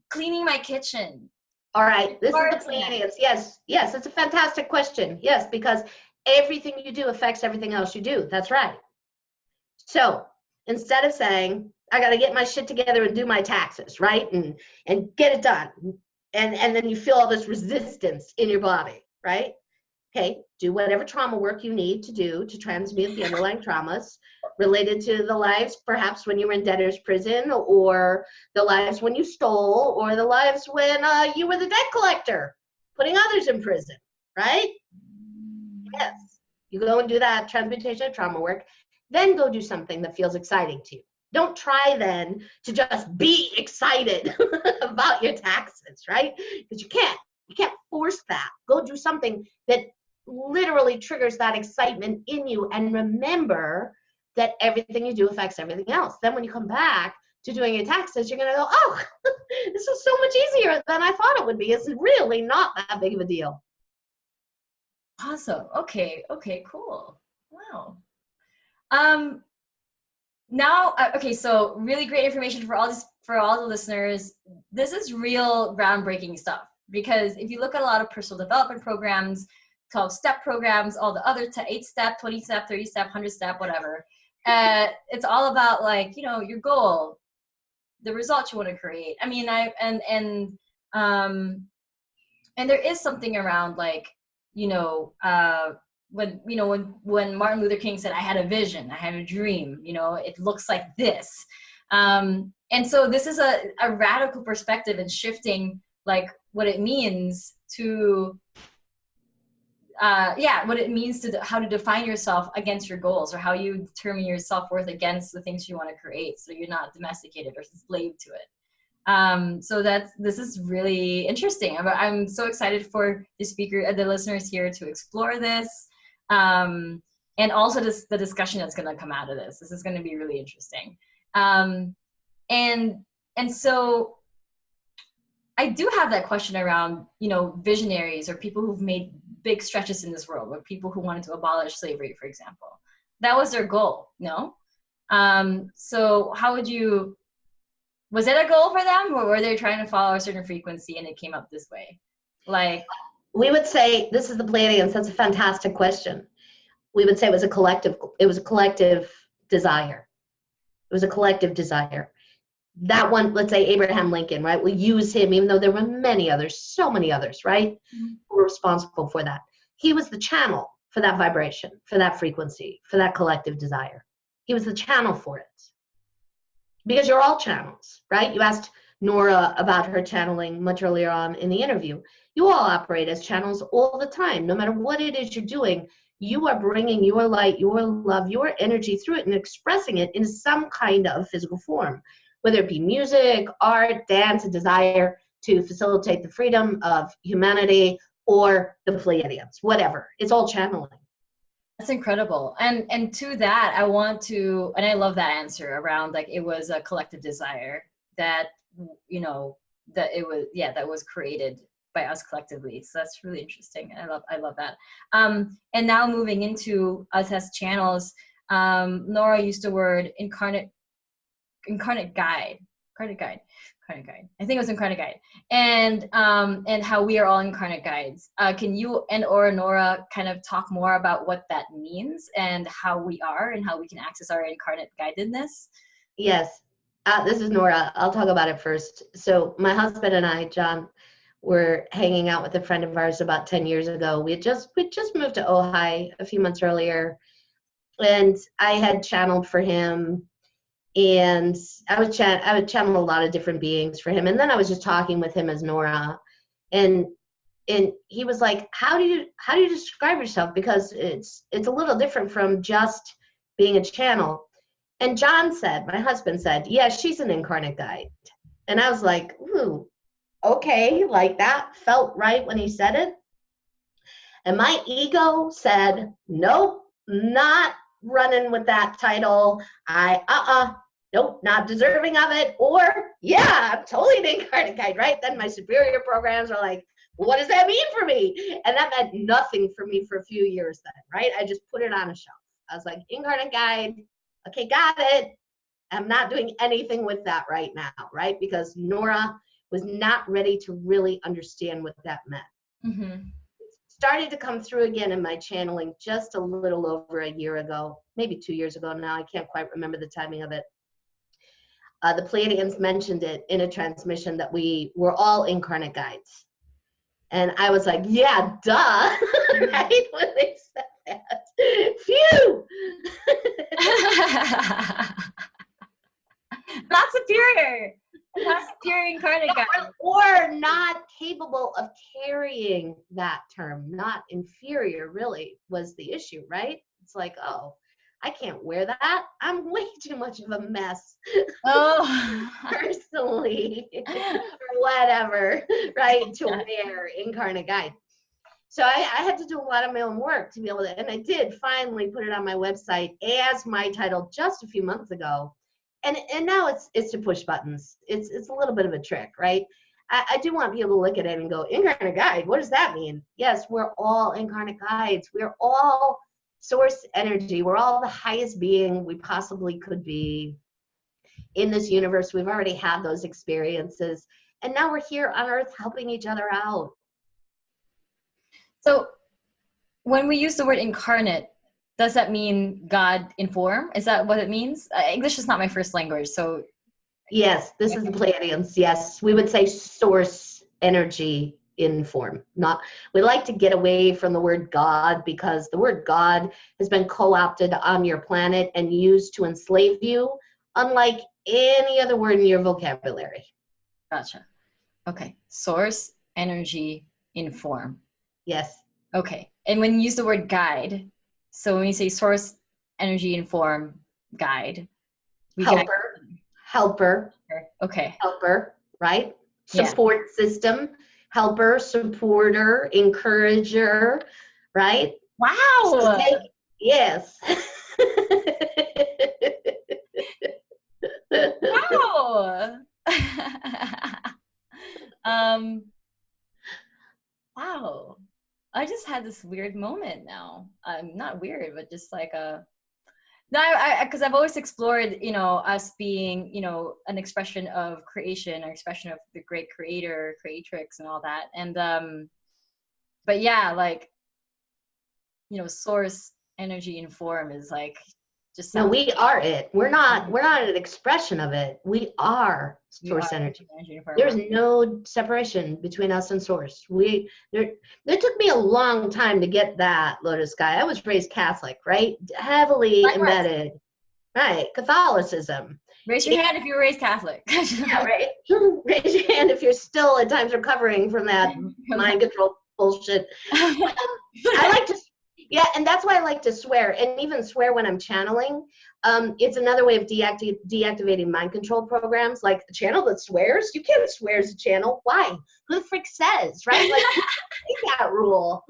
cleaning my kitchen.
All right, this is the Pleiadians. Yes, it's a fantastic question. Yes, because everything you do affects everything else you do. That's right. So instead of saying, I got to get my shit together and do my taxes, right? And get it done. And then you feel all this resistance in your body, right? Okay, do whatever trauma work you need to do to transmute the underlying traumas related to the lives perhaps when you were in debtor's prison, or the lives when you stole, or the lives when you were the debt collector, putting others in prison, right? Yes, you go and do that transmutation of trauma work, then go do something that feels exciting to you. Don't try then to just be excited about your taxes, right? Because you can't force that. Go do something that literally triggers that excitement in you, and remember that everything you do affects everything else. Then when you come back to doing your taxes, you're gonna go, oh, this is so much easier than I thought it would be. It's really not that big of a deal.
Awesome. Okay, cool. Wow. Now, okay, so really great information for all the listeners. This is real groundbreaking stuff, because if you look at a lot of personal development programs, 12-step programs, all the other 8-step, 20-step, 30-step, 100-step, whatever. It's all about, like, you know, your goal, the results you want to create. I mean, and there is something around, like, you know, when Martin Luther King said, I had a vision, I had a dream, you know, it looks like this. And so this is a radical perspective in shifting, like, what it means to what it means how to define yourself against your goals, or how you determine your self-worth against the things you want to create, so you're not domesticated or enslaved to it. So this is really interesting. I'm so excited for the listeners here to explore this, and also the discussion that's going to come out of this. This is going to be really interesting. And so I do have that question around, visionaries or people who've made big stretches in this world, or people who wanted to abolish slavery, for example. That was their goal, no? So was it a goal for them, or were they trying to follow a certain frequency and it came up this way? Like,
we would say, this is the Pleiadians, that's a fantastic question. We would say it was a collective desire. It was a collective desire. That one, let's say Abraham Lincoln, right? We'll use him, even though there were many others, so many others, right? Mm-hmm. Who were responsible for that. He was the channel for that vibration, for that frequency, for that collective desire. He was the channel for it. Because you're all channels, right? You asked Nora about her channeling much earlier on in the interview. You all operate as channels all the time. No matter what it is you're doing, you are bringing your light, your love, your energy through it and expressing it in some kind of physical form. Whether it be music, art, dance, a desire to facilitate the freedom of humanity, or the Pleiadians, whatever. It's all channeling.
That's incredible. And to that, I love that answer around, like, it was a collective desire that, that was created by us collectively. So that's really interesting. I love that. And now moving into us as channels, Nora used the word incarnate guide. I think it was incarnate guide. And how we are all incarnate guides. Can you or Nora kind of talk more about what that means and how we are and how we can access our incarnate guidedness?
Yes. This is Nora. I'll talk about it first. So my husband and I, John, were hanging out with a friend of ours about 10 years ago. We just moved to Ojai a few months earlier, and I had channeled for him. And I would channel a lot of different beings for him. And then I was just talking with him as Nora, and he was like, how do you describe yourself? Because it's a little different from just being a channel. And John said, my husband said, yeah, she's an incarnate guide. And I was like, ooh, okay, like that felt right when he said it. And my ego said, nope, not running with that title. Nope, not deserving of it. Or, yeah, I'm totally an incarnate guide, right? Then my superior programs are like, well, what does that mean for me? And that meant nothing for me for a few years then, right? I just put it on a shelf. I was like, incarnate guide, okay, got it. I'm not doing anything with that right now, right? Because Nora was not ready to really understand what that meant. Mm-hmm. Started to come through again in my channeling just a little over a year ago, maybe 2 years ago now. I can't quite remember the timing of it. The Pleiadians mentioned it in a transmission that we were all incarnate guides. And I was like, yeah, duh, right? When they said that. Phew!
Not superior. Not superior incarnate guide.
Or not capable of carrying that term. Not inferior, really, was the issue, right? It's like, oh, I can't wear that. I'm way too much of a mess. Oh, personally, or whatever, right? To wear incarnate guide. So I had to do a lot of my own work to be able to, and I did finally put it on my website as my title just a few months ago. And now it's to push buttons. It's a little bit of a trick, right? I do want people to look at it and go, incarnate guide, what does that mean? Yes, we're all incarnate guides. We're all source energy. We're all the highest being we possibly could be in this universe. We've already had those experiences. And now we're here on Earth helping each other out.
So when we use the word incarnate, does that mean God in form? Is that what it means? English is not my first language, so.
Yes, this is the Pleiadians. Yes, we would say source energy in form. We like to get away from the word God because the word God has been co-opted on your planet and used to enslave you, unlike any other word in your vocabulary.
Gotcha. Okay, source energy in form.
Yes.
Okay, and when you use the word guide, so when you say source, energy, and form, guide, we guide.
Helper,
Okay.
helper, right?
Yeah.
Support system, helper, supporter, encourager, right?
Wow.
Yes.
Wow. Wow. I just had this weird moment now. Not weird, but just like a no, because I've always explored, us being, an expression of creation, or expression of the great creator, creatrix, and all that. And but yeah, like, source, energy, and form is like just
No,
sounds.
we are it. We're not an expression of it. We are
We are
source energy.
energy and form.
There's no separation between us and source. There took me a long time to get that, Lotus Sky. I was raised Catholic, right? Heavily embedded. Right, Catholicism.
Raise your hand if you were raised Catholic.
Yeah, right. Raise your hand if you're still at times recovering from that mind control bullshit. I like to, yeah, and that's why I like to swear, and even swear when I'm channeling. It's another way of deactivating mind control programs. Like a channel that swears, you can't swear as a channel. Why? Who the frick says, right? Like, take that rule.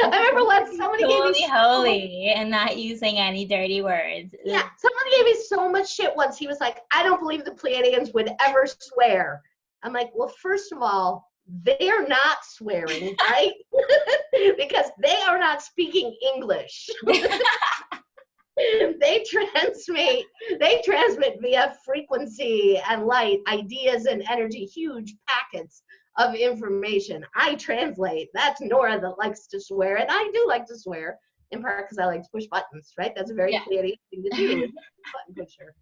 I remember once somebody gave me
holy and not using any dirty words.
Yeah, someone gave me so much shit once. He was like, I don't believe the Pleiadians would ever swear. I'm like, well, first of all, they're not swearing, right? Because they are not speaking English. They transmit via frequency and light, ideas and energy, huge packets of information. I translate. That's Nora that likes to swear, and I do like to swear, in part because I like to push buttons, right? That's a very Pleiadian thing to do, button pusher.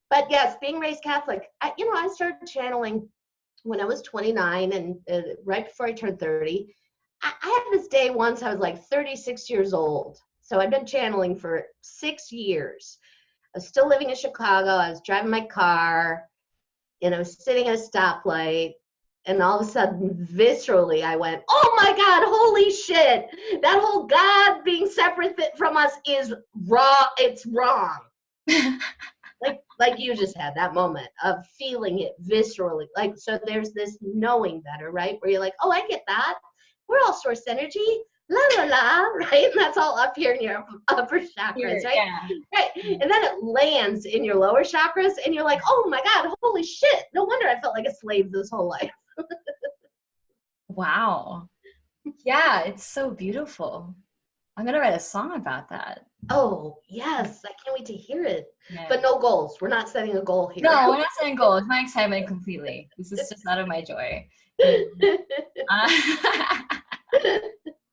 But yes, being raised Catholic, I started channeling when I was 29, and right before I turned 30. I had this day once, I was like 36 years old. So I'd been channeling for 6 years. I was still living in Chicago. I was driving my car, and I was sitting at a stoplight. And all of a sudden, viscerally, I went, oh my God, holy shit. That whole God being separate from us is wrong. It's wrong. like you just had that moment of feeling it viscerally. Like, so there's this knowing better, right? Where you're like, oh, I get that. We're all source energy. La la la, right? And that's all up here in your upper chakras, right?
Yeah.
Right. And then it lands in your lower chakras, and you're like, oh my God, holy shit. No wonder I felt like a slave this whole life.
Wow. Yeah, it's so beautiful. I'm going to write a song about that.
Oh, yes. I can't wait to hear it.
Yeah.
But no goals. We're not setting a goal here.
No, we're not setting goals. My excitement completely. This is just out of my joy. I'm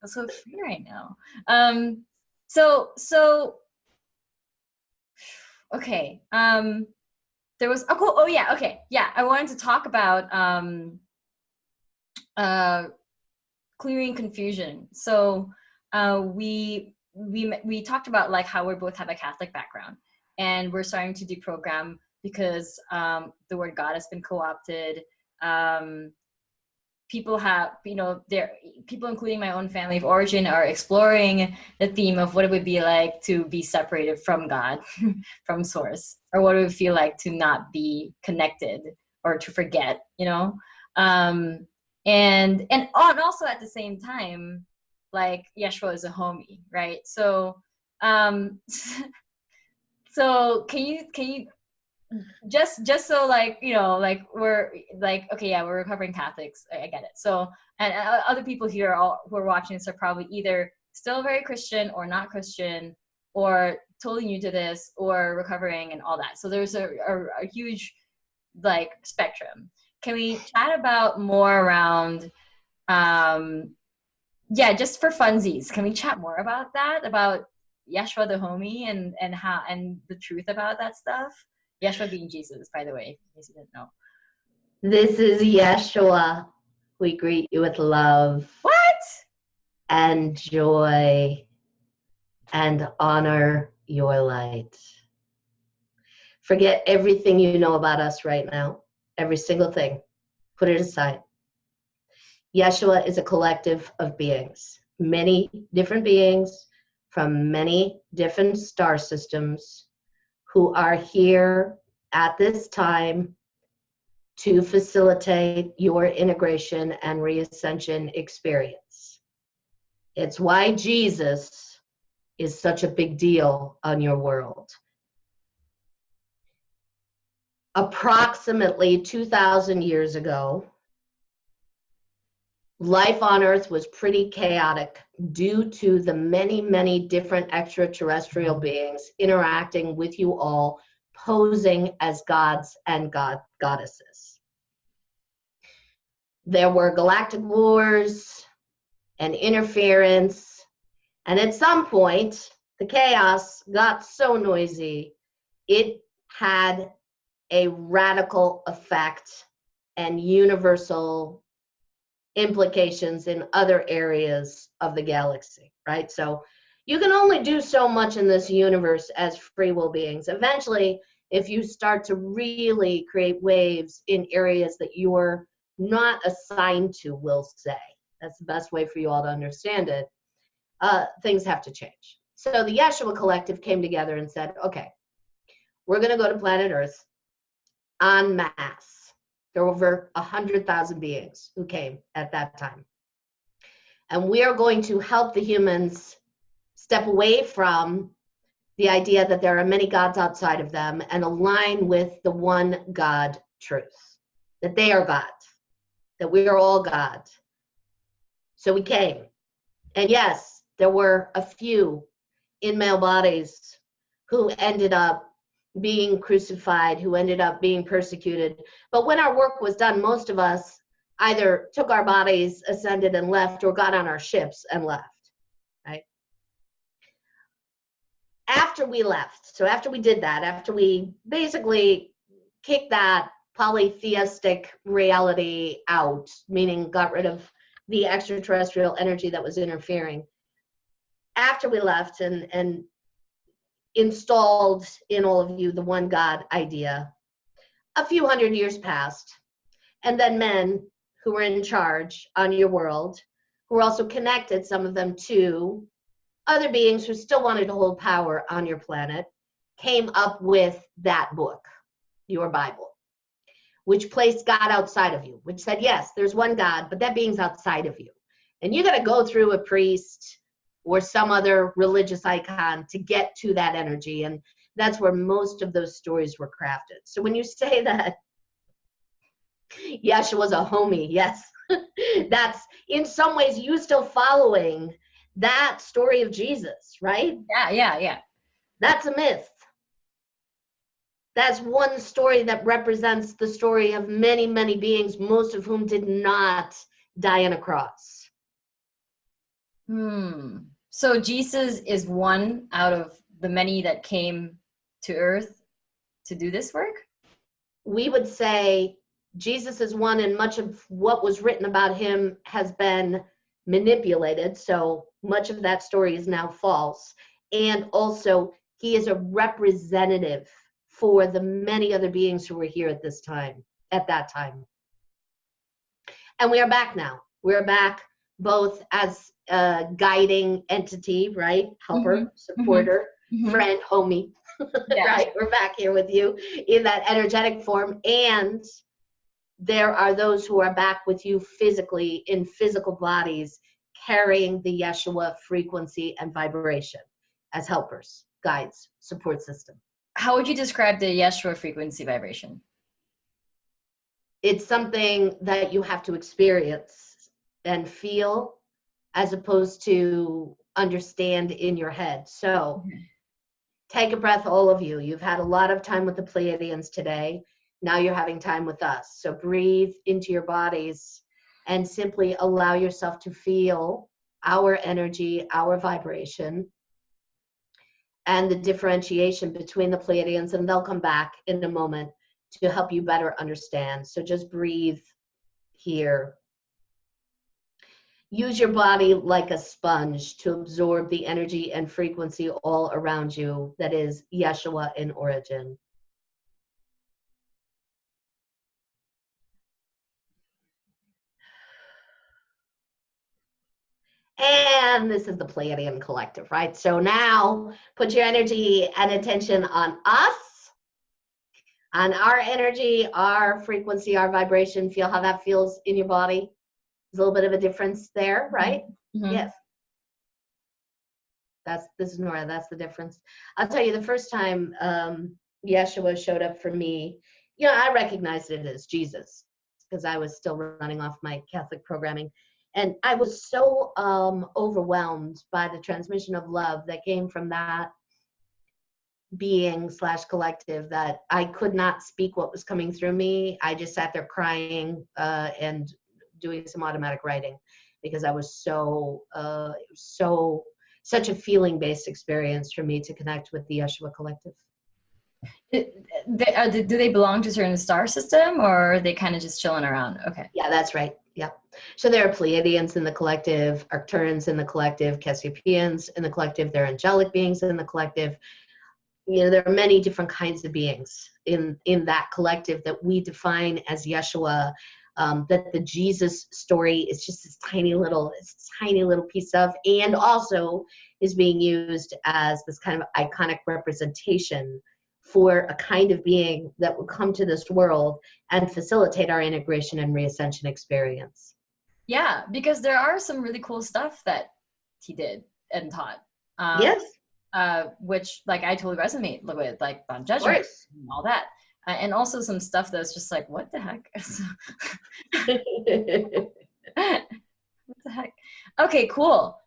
so free right now. So okay. There was I wanted to talk about clearing confusion. So we talked about like how we both have a Catholic background, and we're starting to deprogram because the word God has been co-opted. People have, people, including my own family of origin, are exploring the theme of what it would be like to be separated from God, from source, or what it would feel like to not be connected or to forget, and also at the same time, like Yeshua is a homie, right? So, so can you just so like like we're like, okay, yeah, we're recovering Catholics, I get it. So, and other people here who are watching this are probably either still very Christian or not Christian, or totally new to this, or recovering and all that. So there's a huge like spectrum. Can we chat about more around just for funsies, can we chat more about that, about Yeshua the homie, and how, and the truth about that stuff? Yeshua being Jesus, by the way, in case you didn't know.
This is Yeshua. We greet you with love.
What?
And joy, and honor your light. Forget everything you know about us right now. Every single thing. Put it aside. Yeshua is a collective of beings, many different beings from many different star systems who are here at this time to facilitate your integration and reascension experience. It's why Jesus is such a big deal on your world. Approximately 2,000 years ago, life on Earth was pretty chaotic due to the many, many different extraterrestrial beings interacting with you all, posing as gods and goddesses. There were galactic wars and interference, and at some point, the chaos got so noisy, it had a radical effect and universal implications in other areas of the galaxy, right? So you can only do so much in this universe as free will beings. Eventually, if you start to really create waves in areas that you're not assigned to, we'll say, that's the best way for you all to understand it, things have to change. So the Yeshua Collective came together and said, okay, we're going to go to planet Earth en masse. There were over 100,000 beings who came at that time. And we are going to help the humans step away from the idea that there are many gods outside of them and align with the one God truth, that they are God, that we are all God. So we came. And yes, there were a few in male bodies who ended up being crucified, who ended up being persecuted. But when our work was done, most of us either took our bodies, ascended and left, or got on our ships and left, right? After we left, so after we did that, after we basically kicked that polytheistic reality out, meaning got rid of the extraterrestrial energy that was interfering, after we left and installed in all of you the one God idea, a few hundred years passed, and then men who were in charge on your world, who were also connected, some of them, to other beings who still wanted to hold power on your planet, came up with that book, your Bible, which placed God outside of you, which said, yes, there's one God, but that being's outside of you. And you got to go through a priest or some other religious icon to get to that energy. And that's where most of those stories were crafted. So when you say that Yeshua's a homie, yes, that's in some ways you still following that story of Jesus, right?
Yeah.
That's a myth. That's one story that represents the story of many, many beings, most of whom did not die on a cross.
So Jesus is one out of the many that came to Earth to do this work?
We would say Jesus is one, and much of what was written about him has been manipulated. So much of that story is now false. And also, he is a representative for the many other beings who were here at this time, at that time. And we are back now. We're back both as a guiding entity, right? Helper, supporter, friend, homie, right? We're back here with you in that energetic form. And there are those who are back with you physically in physical bodies, carrying the Yeshua frequency and vibration as helpers, guides, support system.
How would you describe the Yeshua frequency vibration?
It's something that you have to experience and feel as opposed to understand in your head. So take a breath, all of you. You've had a lot of time with the Pleiadians today. Now you're having time with us. So breathe into your bodies and simply allow yourself to feel our energy, our vibration, and the differentiation between the Pleiadians, and they'll come back in a moment to help you better understand. So just breathe here. Use your body like a sponge to absorb the energy and frequency all around you that is Yeshua in origin. And this is the Pleiadian collective, right? So now put your energy and attention on us, on our energy, our frequency, our vibration. Feel how that feels in your body. There's a little bit of a difference there, right?
Mm-hmm.
Yes. This is Nora, that's the difference. I'll tell you, the first time Yeshua showed up for me, you know, I recognized it as Jesus because I was still running off my Catholic programming. And I was so overwhelmed by the transmission of love that came from that being / collective that I could not speak what was coming through me. I just sat there crying and doing some automatic writing because I was such a feeling-based experience for me to connect with the Yeshua collective.
Do they belong to a certain star system, or are they kind of just chilling around? Okay.
Yeah, that's right. Yeah. So there are Pleiadians in the collective, Arcturians in the collective, Cassiopeans in the collective, there are angelic beings in the collective. You know, there are many different kinds of beings in that collective that we define as Yeshua. That the Jesus story is just this tiny little piece of, and also is being used as this kind of iconic representation for a kind of being that will come to this world and facilitate our integration and reascension experience.
Yeah, because there are some really cool stuff that he did and taught.
Yes.
Which like I totally resonate with, like on judgment and all that. And also some stuff that's just like, what the heck? What the heck? Okay, cool.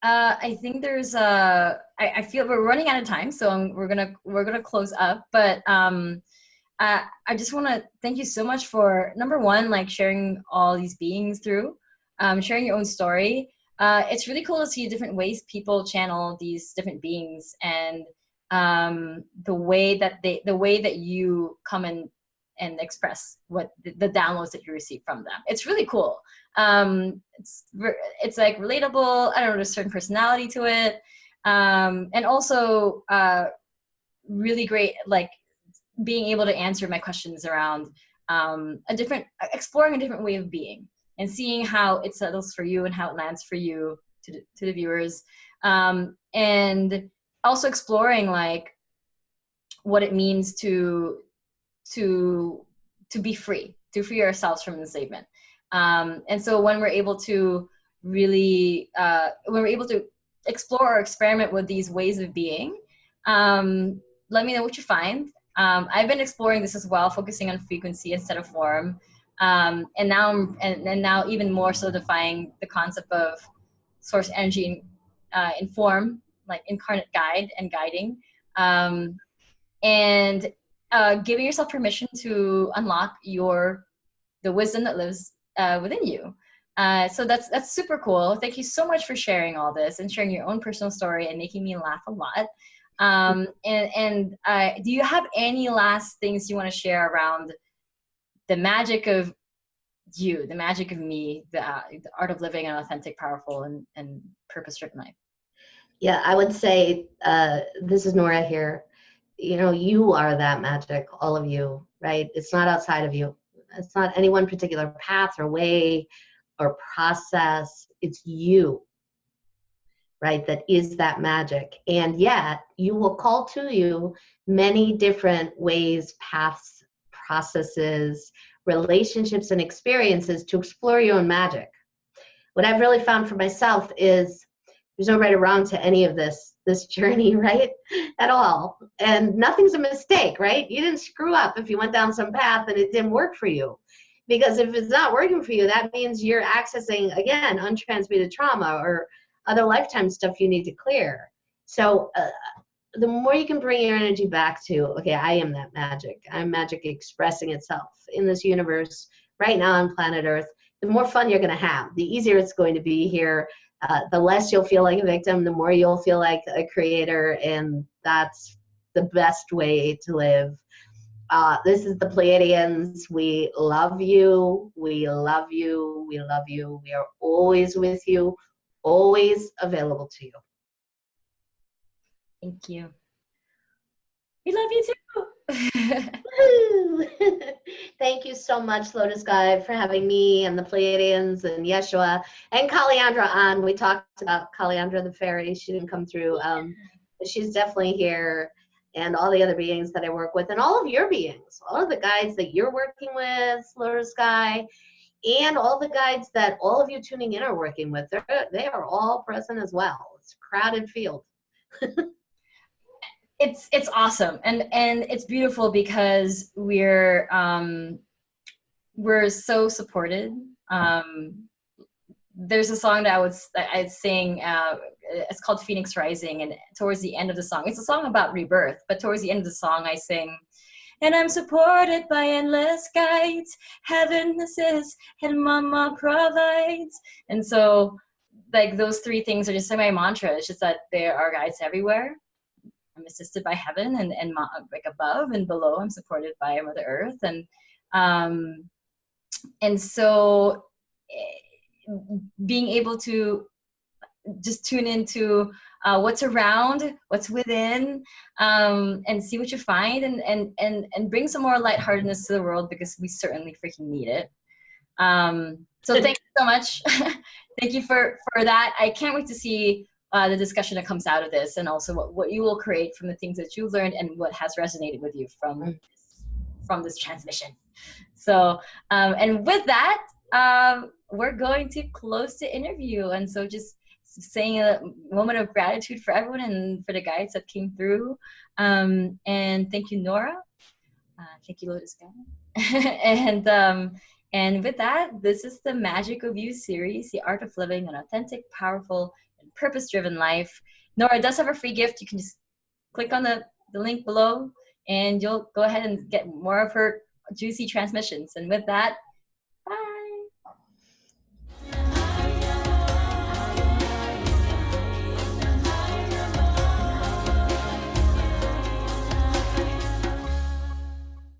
I think there's I feel we're running out of time, so we're gonna close up. But I just want to thank you so much for, number one, like sharing all these beings through, sharing your own story. It's really cool to see different ways people channel these different beings, and the way that you come and express what the downloads that you receive from them. It's really cool. It's like relatable. I don't know, there's a certain personality to it, and also really great, like being able to answer my questions around exploring a different way of being and seeing how it settles for you and how it lands for you to the viewers, and also exploring like what it means to be free, to free ourselves from enslavement. And so when we're able to really when we're able to explore or experiment with these ways of being, let me know what you find. I've been exploring this as well, focusing on frequency instead of form. And now even more solidifying the concept of source energy in form, like incarnate guide and guiding, and giving yourself permission to unlock the wisdom that lives within you. So that's super cool. Thank you so much for sharing all this and sharing your own personal story and making me laugh a lot. And do you have any last things you want to share around the magic of you, the magic of me, the art of living an authentic, powerful, and purpose-driven life?
Yeah, I would say, this is Nora here. You know, you are that magic, all of you, right? It's not outside of you. It's not any one particular path or way or process. It's you, right? That is that magic. And yet you will call to you many different ways, paths, processes, relationships, and experiences to explore your own magic. What I've really found for myself is there's no right or wrong to any of this journey, right? At all. And nothing's a mistake, right? You didn't screw up if you went down some path and it didn't work for you. Because if it's not working for you, that means you're accessing, again, untransmuted trauma or other lifetime stuff you need to clear. So the more you can bring your energy back to, okay, I am that magic. I'm magic expressing itself in this universe right now on planet Earth, the more fun you're going to have, the easier it's going to be here. The less you'll feel like a victim, the more you'll feel like a creator, and that's the best way to live. This is the Pleiadians. We love you. We love you. We love you. We are always with you, always available to you.
Thank you. We love you too.
Thank you. you so much, Lotus Guide, for having me and the Pleiadians and Yeshua and Kaliandra on. We talked about Kaliandra the fairy. She didn't come through, but she's definitely here. And all the other beings that I work with, and all of your beings, all of the guides that you're working with, Lotus Sky, and all the guides that all of you tuning in are working with. They are all present as well. It's a crowded field.
It's awesome, and it's beautiful because we're so supported. There's a song that I sing. It's called Phoenix Rising, and towards the end of the song, it's a song about rebirth, but towards the end of the song I sing, and I'm supported by endless guides, heaven assists and mama provides. And so like those three things are just like my mantra. It's just that there are guides everywhere. I'm assisted by heaven and like above and below. I'm supported by Mother Earth, and so being able to just tune into what's around, what's within, and see what you find, and bring some more lightheartedness to the world, because we certainly freaking need it. So thank you so much. Thank you for that. I can't wait to see the discussion that comes out of this, and also what you will create from the things that you've learned and what has resonated with you from this transmission. So, and with that, we're going to close the interview. And so just saying a moment of gratitude for everyone and for the guides that came through. And thank you, Nora. Thank you, Lotus Guy. And with that, this is the Magic of You series, the art of living an authentic, powerful, and purpose-driven life. Nora does have a free gift. You can just click on the link below, and you'll go ahead and get more of her juicy transmissions. And with that,